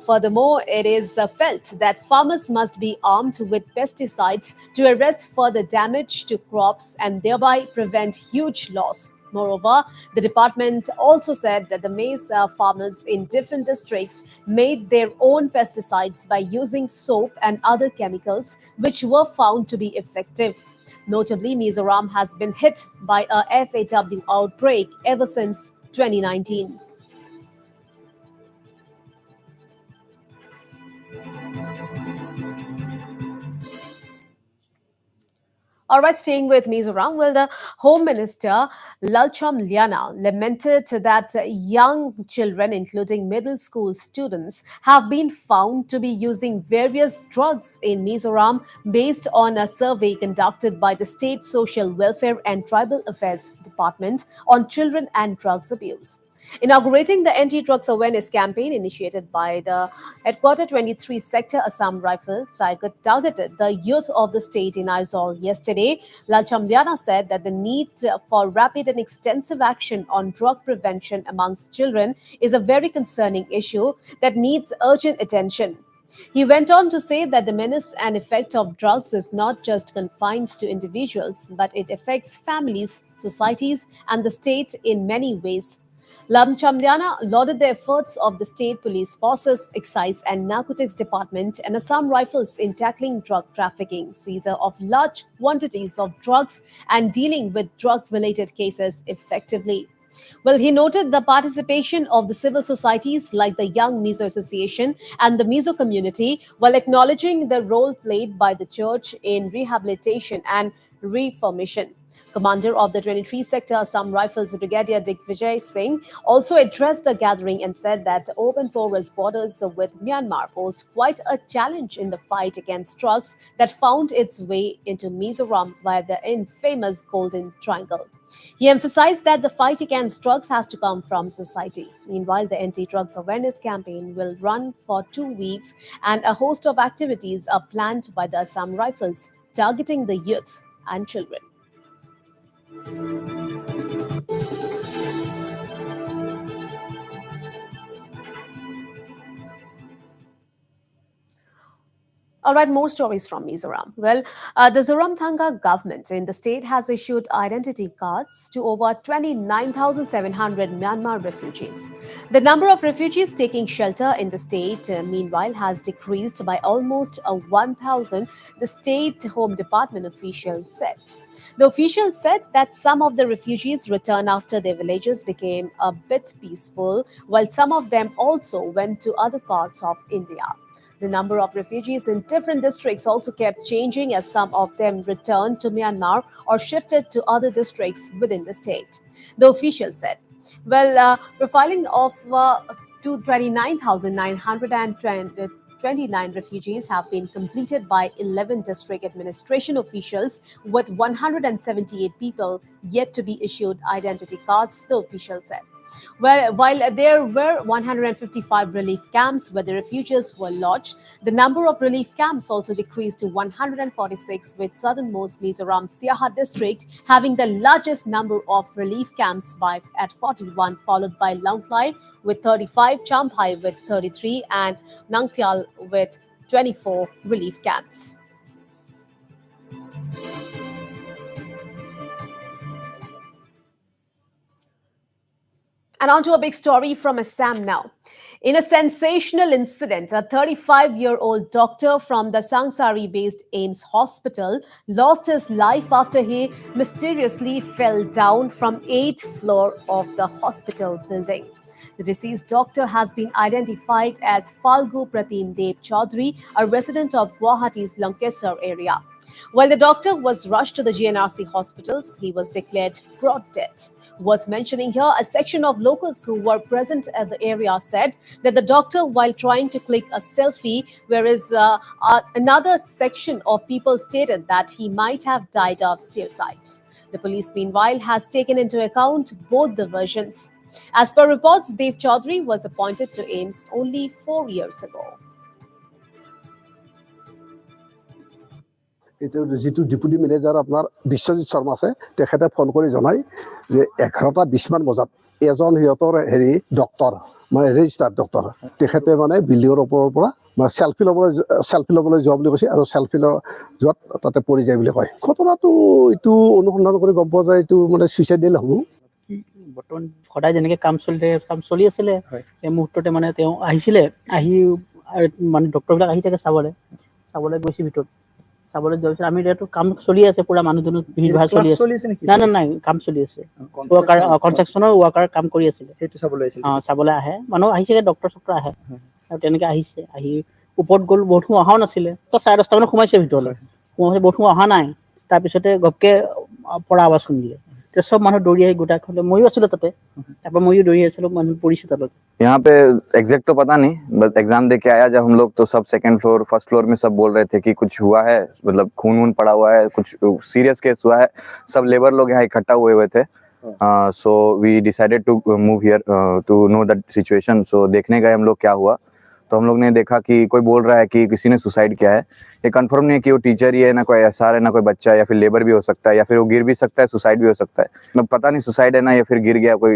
Furthermore, it is felt that farmers must be armed with pesticides to arrest further damage to crops and thereby prevent huge loss. Moreover, the department also said that the maize farmers in different districts made their own pesticides by using soap and other chemicals, which were found to be effective. Notably, Mizoram has been hit by a FAW outbreak ever since 2019. All right, staying with Mizoram, well, the Home Minister Lalcham Liana lamented that young children, including middle school students, have been found to be using various drugs in Mizoram based on a survey conducted by the State Social Welfare and Tribal Affairs Department on children and drugs abuse. Inaugurating the anti-drugs awareness campaign initiated by the Headquarter 23 Sector Assam Rifle targeted the youth of the state in Aizawl yesterday, Lalcham Liana said that the need for rapid and extensive action on drug prevention amongst children is a very concerning issue that needs urgent attention. He went on to say that the menace and effect of drugs is not just confined to individuals, but it affects families, societies, and the state in many ways. Lamchamliana lauded the efforts of the state police forces, excise and narcotics department and Assam Rifles in tackling drug trafficking, seizure of large quantities of drugs and dealing with drug-related cases effectively. Well, he noted the participation of the civil societies like the Young Mizo Association and the Mizo community, while acknowledging the role played by the church in rehabilitation and reformation. Commander of the 23 Sector Assam Rifles Brigadier Jiteshwar Singh also addressed the gathering and said that open porous borders with Myanmar pose quite a challenge in the fight against drugs that found its way into Mizoram via the infamous Golden Triangle. He emphasized that the fight against drugs has to come from society. Meanwhile, the anti-drugs awareness campaign will run for 2 weeks and a host of activities are planned by the Assam Rifles targeting the youth and children. All right, more stories from Mizoram. Well, the Zoramthanga government in the state has issued identity cards to over 29,700 Myanmar refugees. The number of refugees taking shelter in the state, meanwhile, has decreased by almost 1,000, the state Home Department official said. The official said that some of the refugees returned after their villages became a bit peaceful, while some of them also went to other parts of India. The number of refugees in different districts also kept changing as some of them returned to Myanmar or shifted to other districts within the state. The official said, profiling of 29,929 refugees have been completed by 11 district administration officials, with 178 people yet to be issued identity cards, the official said. Well, while there were 155 relief camps where the refugees were lodged, the number of relief camps also decreased to 146, with southernmost Mizoram Siaha district having the largest number of relief camps at 41, followed by Longklai with 35, Champhai with 33, and Nangtial with 24 relief camps. And on to a big story from Assam now. In a sensational incident, a 35-year-old doctor from the Sangsari-based AIMS hospital lost his life after he mysteriously fell down from 8th floor of the hospital building. The deceased doctor has been identified as Falgu Pratim Dev Chaudhary, a resident of Guwahati's Lankesar area. While the doctor was rushed to the GNRC hospitals, he was declared broad dead. Worth mentioning here, a section of locals who were present at the area said that the doctor, while trying to click a selfie, whereas another section of people stated that he might have died of suicide. The police, meanwhile, has taken into account both the versions. As per reports, Dev Chaudhary was appointed to AIMS only 4 years ago. যিটো deputy manager আপোনাৰ বিশ্বজিৎ শৰ্মা আছে তেখেতে phone কৰি জনাই যে 11:20 বজাত এজন সিহঁতৰ ডক্টৰ মানে ৰেজিষ্টাৰ্ড ডক্টৰ তেখেতে মানে বিল্ডিঙৰ ওপৰৰ পৰা মানে সেলফি ল'বলৈ যোৱা বুলি কৈছে আৰু সেলফি যোৱাত তাতে পৰি যায় বুলি কয় ঘটনাটো এইটো অনুসন্ধান কৰি গম পোৱা যায় এইটো মানে সুইচাইডেল হ'ব বৰ্তমান সদায় যেনেকৈ কাম চলি আছিলে এই মুহূৰ্ততে মানে তেওঁ আহিছিলে আহি মানে ডক্টৰবিলাক আহি থাকে চাবলৈ গৈছে ভিতৰত চাবলৈ যোৱাৰ পিছত আমি এতিয়াতো কাম চলি আছে পুৰা মানুহজনো ভিৰ ভাৰ চলি আছে নাই কাম চলি আছে কনষ্ট্ৰাকশ্যনৰ ৱাৰ্কাৰ কাম কৰি আছিলে সেইটো চাবলৈ আহে মানুহ আহিছে ডক্টৰ আহে আৰু তেনেকৈ আহিছে আহি ওপৰত গ'ল বহুত সময় অহাও নাছিলে তো 10:30 মানত সোমাইছে ভিতৰলৈ বহুত সময় অহা নাই তাৰপিছতে গপকে পৰা আৱাজ শুনিলে सब मानुह दौड़ी आई गोटा खोले मयो आछिलो ताते तापर मयो दौड़ी आछिलो मानुह परिसे तलत यहाँ पे एग्जैक्ट तो पता नहीं बस एग्जाम दे के आया जब हम लोग तो सब सेकंड फ्लोर फर्स्ट फ्लोर में सब बोल रहे थे कि कुछ हुआ है मतलब खून पड़ा हुआ है कुछ सीरियस केस हुआ है सब लेबर लोग यहाँ इकट्ठा हुए थे so we decided to move here to know that situation so देखने गए हम लोग क्या हुआ तो हम लोग ने देखा कि कोई बोल रहा है कि किसी ने सुसाइड किया है ये कंफर्म नहीं है कि वो टीचर ही है ना कोई एसआर है ना कोई बच्चा है या फिर लेबर भी हो सकता है या फिर वो गिर भी सकता है सुसाइड भी हो सकता है मतलब पता नहीं सुसाइड है ना या फिर गिर गया कोई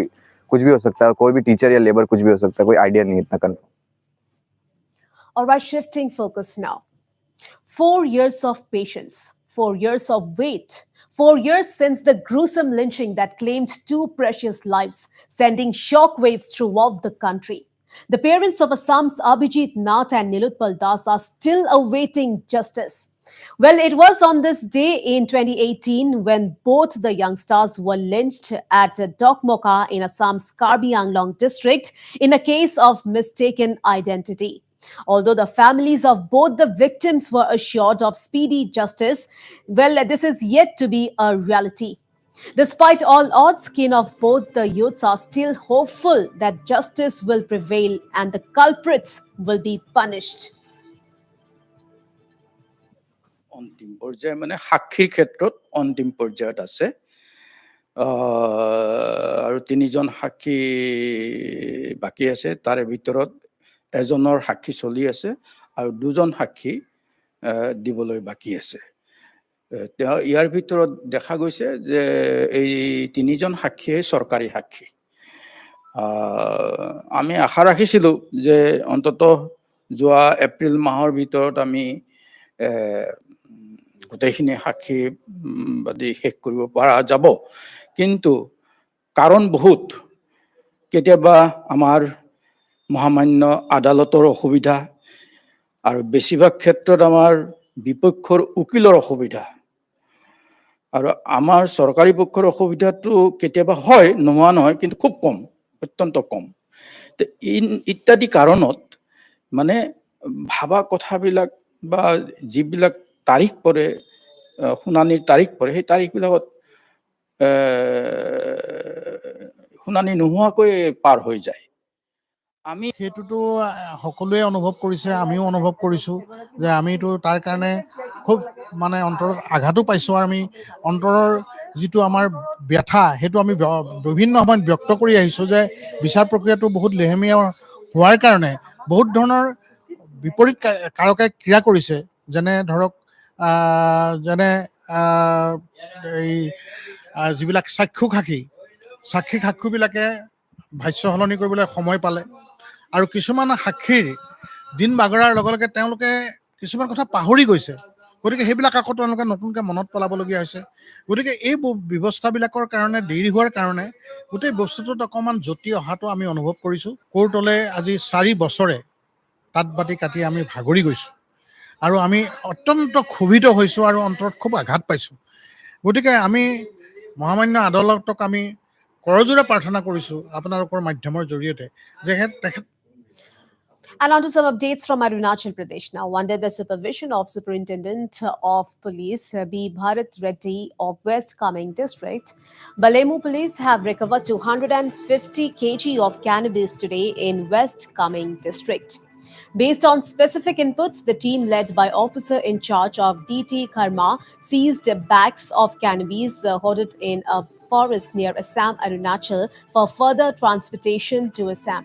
कुछ भी हो सकता है कोई भी टीचर या लेबर कुछ भी हो सकता है कोई आइडिया नहीं इतना confirm All right, shifting focus now. 4 years of patience, 4 years of wait, 4 years since the gruesome lynching that claimed 2 precious lives, sending shockwaves throughout the country. The parents of Assam's Abhijit Nath and Nilutpal Das are still awaiting justice. Well, it was on this day in 2018 when both the youngsters were lynched at Dokmoka in Assam's Kirby Anglong district in a case of mistaken identity. Although the families of both the victims were assured of speedy justice, well, this is yet to be a reality. Despite all odds, kin of both the youths are still hopeful that justice will prevail and the culprits will be punished. অন্তিম পৰ্যায় মানে সাক্ষীৰ ক্ষেত্ৰত অন্তিম পৰ্যায়ত আছে আৰু তিনিজন সাক্ষী বাকি আছে তাৰে ভিতৰত এজনৰ সাক্ষী চলি আছে আৰু দুজন সাক্ষী দিবলৈ বাকি আছে ইয়াৰ ভিতৰত দেখা গৈছে যে এই তিনিজন সাক্ষীয়ে চৰকাৰী সাক্ষী আমি আশা ৰাখিছিলো যে অন্তত যোৱা এপ্ৰিল মাহৰ ভিতৰত আমি গোটেইখিনি সাক্ষী বাদী শেষ কৰিব পৰা যাব কিন্তু কাৰণ বহুত কেতিয়াবা আমাৰ মহামান্য আদালতৰ অসুবিধা আৰু বেছিভাগ ক্ষেত্ৰত আমাৰ বিপক্ষৰ উকিলৰ অসুবিধা আৰু আমাৰ চৰকাৰী পক্ষৰ অসুবিধাটো কেতিয়াবা হয় নোহোৱা নহয় কিন্তু খুব কম অত্যন্ত কম ইত্যাদি কাৰণত মানে ভাবা কথাবিলাক বা যিবিলাক তাৰিখ পৰে শুনানিৰ তাৰিখ পৰে সেই তাৰিখবিলাকত শুনানি নোহোৱাকৈ পাৰ হৈ যায় আমি সেইটোতো সকলোৱে অনুভৱ কৰিছে আমিও অনুভৱ কৰিছোঁ যে আমিতো তাৰ কাৰণে খুব মানে অন্তৰত আঘাতো পাইছোঁ আৰু আমি অন্তৰৰ যিটো আমাৰ ব্যথা সেইটো আমি বিভিন্ন সময়ত ব্যক্ত কৰি আহিছোঁ যে বিচাৰ প্ৰক্ৰিয়াটো বহুত লেহেমীয়া হোৱাৰ কাৰণে বহুত ধৰণৰ বিপৰীত কাৰকে ক্ৰিয়া কৰিছে যেনে ধৰক যেনে এই যিবিলাক সাক্ষীবিলাকে ভাষ্য সলনি কৰিবলৈ সময় পালে আৰু কিছুমান সাক্ষীৰ দিন বাগৰাৰ লগে লগে তেওঁলোকে কিছুমান কথা পাহৰি গৈছে গতিকে সেইবিলাক আকৌ তেওঁলোকে নতুনকৈ মনত পেলাবলগীয়া হৈছে গতিকে এই ব্যৱস্থাবিলাকৰ কাৰণে দেৰি হোৱাৰ কাৰণে গোটেই বস্তুটোত অকণমান জটি অহাটো আমি অনুভৱ কৰিছোঁ কোৰ্টলৈ আজি 4 বছৰে তাঁত বাতি কাটি আমি ভাগৰি গৈছোঁ আৰু আমি অত্যন্ত ক্ষোভিত হৈছোঁ আৰু অন্তৰত খুব আঘাত পাইছোঁ গতিকে আমি মহামান্য আদালতক আমি কৰজোৰে প্ৰাৰ্থনা কৰিছোঁ আপোনালোকৰ মাধ্যমৰ জৰিয়তে যে তেখেত And on to some updates from Arunachal Pradesh now. Under the supervision of Superintendent of Police B. Bharat Reddy of West Kameng District, Balemu Police have recovered 250 kg of cannabis today in West Kameng District. Based on specific inputs, the team led by officer in charge of DT Karma seized bags of cannabis hoarded in a forest near Assam, Arunachal for further transportation to Assam.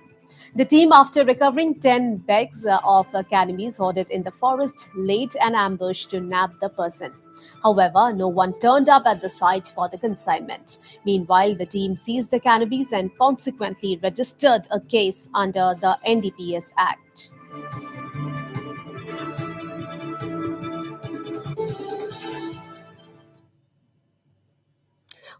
The team, after recovering 10 bags of cannabis hoarded in the forest, laid an ambush to nab the person. However, no one turned up at the site for the consignment. Meanwhile, the team seized the cannabis and consequently registered a case under the NDPS Act.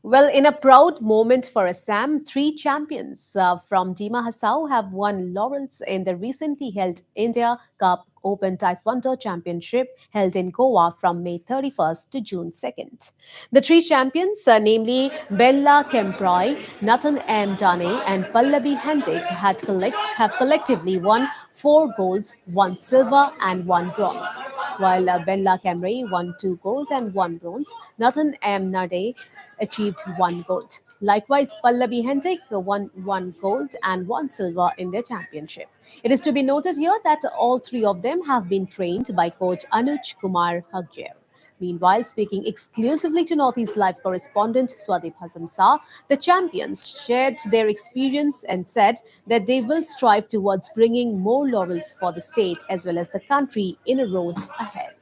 Well, in a proud moment for Assam, 3 champions from Dima Hasao have won laurels in the recently held India Cup Open Taekwondo Championship held in Goa from May 31st to June 2nd. The 3 champions, namely Bella Kemproy, Nathan M. Dane, and Pallavi Hendig, have collectively won 4 golds, 1 silver, and 1 bronze. While Bella Kemproy won 2 gold and 1 bronze, Nathan M. Nade achieved 1 gold. Likewise, Pallavi Hendig won 1 gold and 1 silver in their championship. It is to be noted here that all 3 of them have been trained by coach Anuj Kumar Hagjer. Meanwhile, speaking exclusively to Northeast Live correspondent Swadip Hasamsa, the champions shared their experience and said that they will strive towards bringing more laurels for the state as well as the country in a road ahead.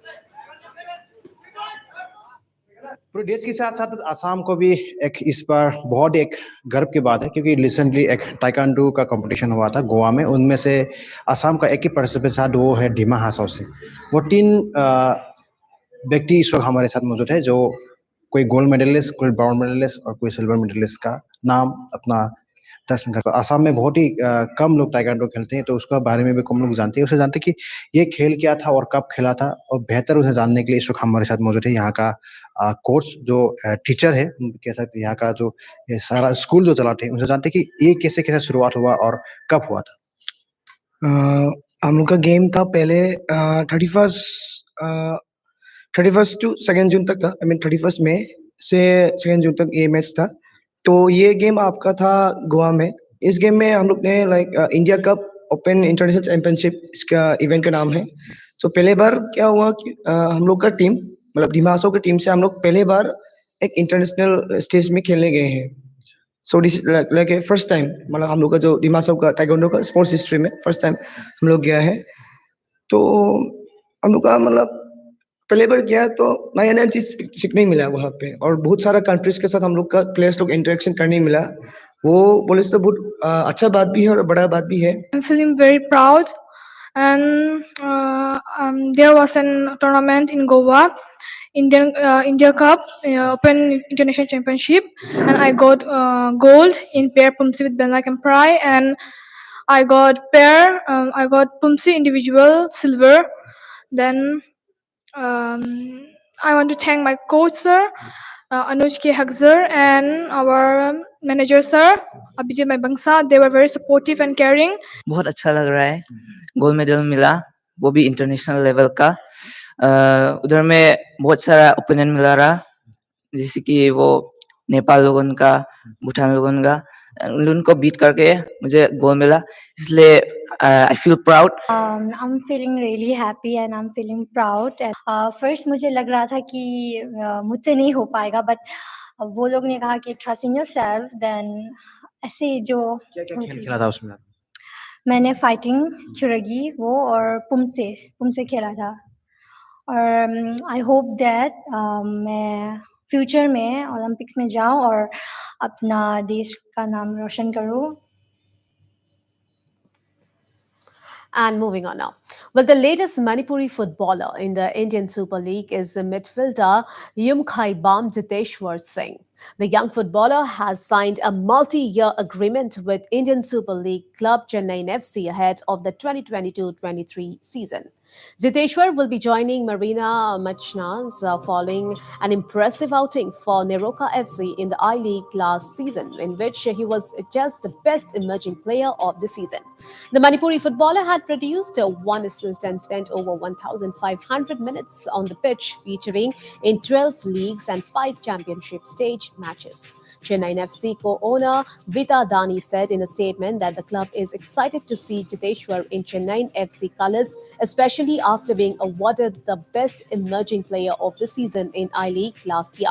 पूरे देश के साथ साथ असम को भी एक इस बार बहुत एक गर्व की बात है क्योंकि रिसेंटली एक टाइकांडो का कंपटीशन हुआ था गोवा में उनमें से असम का एक ही पार्टिसिपेंट था वो है डिमा हासाओ से वो 3 व्यक्ति इस वक्त हमारे साथ मौजूद है जो कोई गोल्ड मेडलिस्ट कोई ब्राउन मेडलिस्ट और कोई सिल्वर मेडलिस्ट का नाम अपना आसाम में बहुत ही कम लोग ताइक्वांडो खेलते हैं, तो उसका बारे में भी कम लोग जानते हैं। उसे जानते हैं कि ये खेल क्या था और कब खेला था, और बेहतर उसे जानने के लिए इस वक्त हमारे साथ मौजूद है यहाँ का कोच जो टीचर है, कह सकते हैं यहाँ का जो ये सारा स्कूल जो चलाते हैं, उनसे जानते हैं कि ये कैसे कैसे शुरुआत हुआ और कब हुआ था। हम लोग का गेम था पहले 31st टू 2 जून तक था। आई मीन 31 मई से 2 जून तक ये मैच था। तो ये गेम आपका था गोवा में। इस गेम में हम लोग ने India cup open international championship इसका इवेंट का नाम है। तो पहले बार क्या हुआ कि हम लोग का टीम मतलब डिमा हासाओ की टीम से हम लोग पहले बार एक इंटरनेशनल स्टेज में खेलने गए हैं। So this like first time, मतलब हम लोग का जो डिमा हासाओ का ताइक्वांडो का स्पोर्ट्स हिस्ट्री में फर्स्ट टाइम हम लोग गया है। तो हम लोग का मतलब पहले बार गया तो नया नया चीज सीखने मिला वहाँ पे, और बहुत सारा कंट्रीज के साथ हम लोग का प्लेयर्स लोग इंटरेक्शन करने मिला। वो बोले तो बहुत अच्छा बात भी है और बड़ा बात भी है। I'm feeling very proud, and there was an tournament in Goa, India Cup, Open International Championship, and I got gold in pair Pumsi with Ben and Pry, and I got pair, I got Pumsi individual silver. Then I want to thank my coach sir, Anuj K. Hagzar, and our manager sir, Abhijit Maibangsa. They were very supportive and caring. बहुत अच्छा लग रहा है, gold medal मिला, वो भी international level का। उधर में बहुत सारा ओपोनेंट मिला रहा, जैसे कि वो नेपाल लोगों का, भूटान लोगों का, उनको बीट करके मुझे गोल्ड मिला, इसलिए I feel proud. I'm feeling really happy and I'm feeling proud. First मुझे लग रहा था कि मुझसे नहीं हो पाएगा, but वो लोग ने कहा कि trust in yourself. Then ऐसे जो क्या खेल खेला था उसमें? मैंने फाइटिंग, चुरगी वो और पुमसे खेला था, और आई होप दैट मैं फ्यूचर में ओलंपिक्स में जाऊं और अपना देश का नाम रोशन करूं। And moving on now. Well, the latest Manipuri footballer in the Indian Super League is midfielder Yumkhai Jiteshwar Singh. The young footballer has signed a multi-year agreement with Indian Super League club Chennai FC ahead of the 2022-23 season. Jiteshwar will be joining Marina Machnas following an impressive outing for Neroka FC in the I-League last season, in which he was just the best emerging player of the season. The Manipuri footballer had produced one assist and spent over 1,500 minutes on the pitch, featuring in 12 leagues and 5 championship stage matches. Chennai FC co-owner Vita Dani said in a statement that the club is excited to see Jiteshwar in Chennai FC colours, especially after being awarded the best emerging player of the season in I-League last year.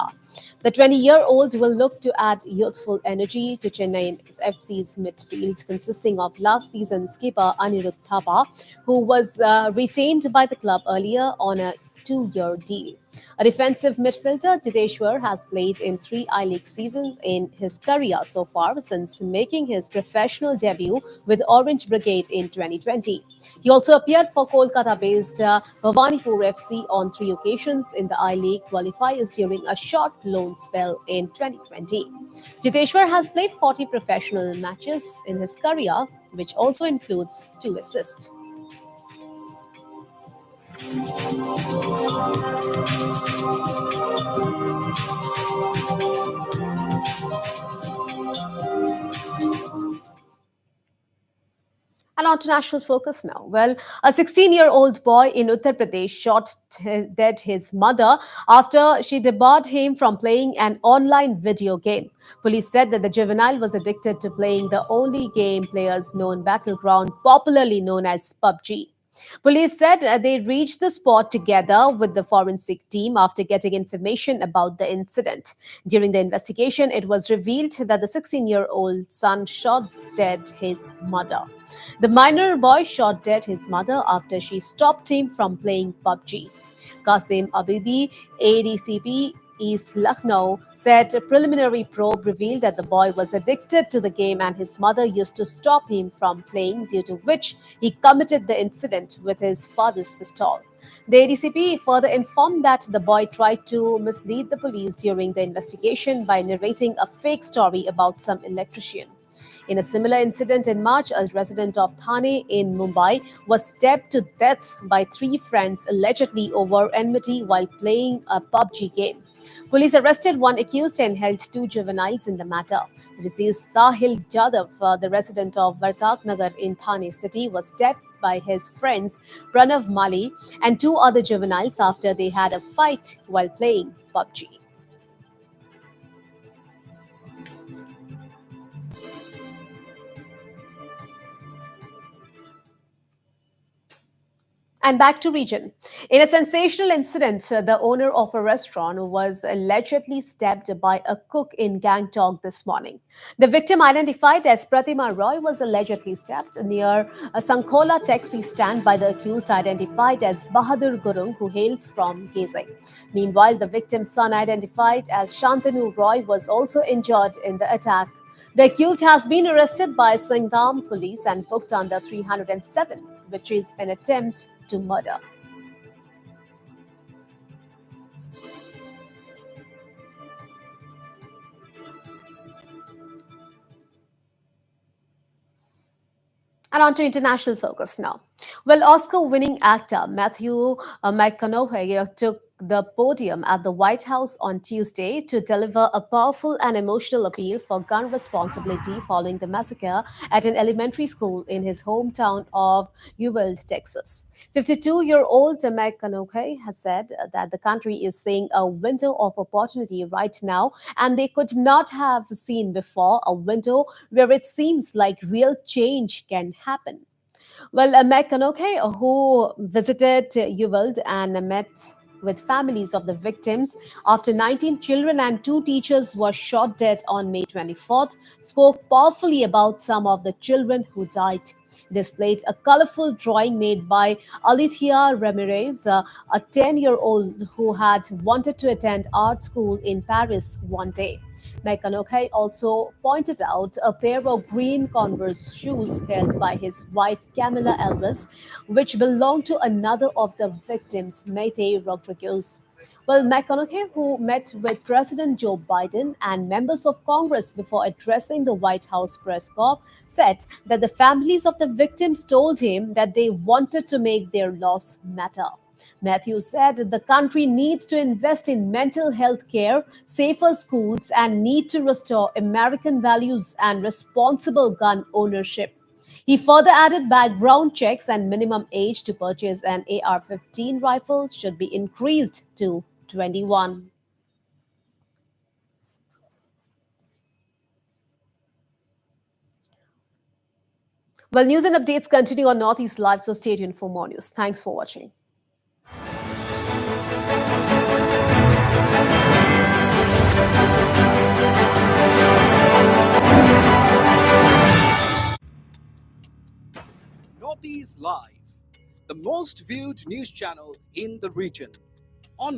The 20-year-old will look to add youthful energy to Chennai FC's midfield, consisting of last season's skipper Anirudh Thapa, who was retained by the club earlier on a 2-year deal. A defensive midfielder, Jiteshwar has played in 3 I-League seasons in his career so far, since making his professional debut with Orange Brigade in 2020. He also appeared for Kolkata-based Bhawanipur FC on 3 occasions in the I-League qualifiers during a short loan spell in 2020. Jiteshwar has played 40 professional matches in his career, which also includes 2 assists. And on to national focus now. Well, a 16-year-old boy in Uttar Pradesh shot dead his mother after she debarred him from playing an online video game. Police said that the juvenile was addicted to playing the only game players known battleground, popularly known as PUBG. Police said they reached the spot together with the forensic team after getting information about the incident. During the investigation, it was revealed that the 16-year-old son shot dead his mother. The minor boy shot dead his mother after she stopped him from playing PUBG. Qasim Abidi, ADCP East Lucknow, said a preliminary probe revealed that the boy was addicted to the game and his mother used to stop him from playing, due to which he committed the incident with his father's pistol. The ADCP further informed that the boy tried to mislead the police during the investigation by narrating a fake story about some electrician. In a similar incident in March, a resident of Thane in Mumbai was stabbed to death by three friends allegedly over enmity while playing a PUBG game. Police arrested one accused and held two juveniles in the matter. Deceased Sahil Jadhav, the resident of Vartak Nagar in Thane city, was stabbed by his friends Pranav Mali and two other juveniles after they had a fight while playing PUBG. And back to region. In a sensational incident, the owner of a restaurant was allegedly stabbed by a cook in Gangtok this morning. The victim, identified as Pratima Roy, was allegedly stabbed near a Sankola taxi stand by the accused, identified as Bahadur Gurung, who hails from Gezai. Meanwhile, the victim's son, identified as Shantanu Roy, was also injured in the attack. The accused has been arrested by Singdam police and booked under 307, which is an attempt to murder. And on to international focus now. Well, Oscar-winning actor Matthew McConaughey took the podium at the White House on Tuesday to deliver a powerful and emotional appeal for gun responsibility following the massacre at an elementary school in his hometown of Uvalde, Texas. 52-year-old McConaughey has said that the country is seeing a window of opportunity right now, and they could not have seen before a window where it seems like real change can happen. Well, McConaughey, who visited Uvalde and met with families of the victims after 19 children and two teachers were shot dead on May 24th, spoke powerfully about some of the children who died. He displayed a colorful drawing made by Alithia Ramirez, a 10-year-old who had wanted to attend art school in Paris one day. McConaughey also pointed out a pair of green Converse shoes held by his wife Camila Elvis, which belonged to another of the victims, Mayte Rodriguez. Well, McConaughey, who met with President Joe Biden and members of Congress before addressing the White House press corps, said that the families of the victims told him that they wanted to make their loss matter. Matthew said the country needs to invest in mental health care, safer schools, and need to restore American values and responsible gun ownership. He further added background checks and minimum age to purchase an AR-15 rifle should be increased to 21. Well, news and updates continue on Northeast Live, so stay tuned for more news. Thanks for watching. Northeast Live, the most viewed news channel in the region.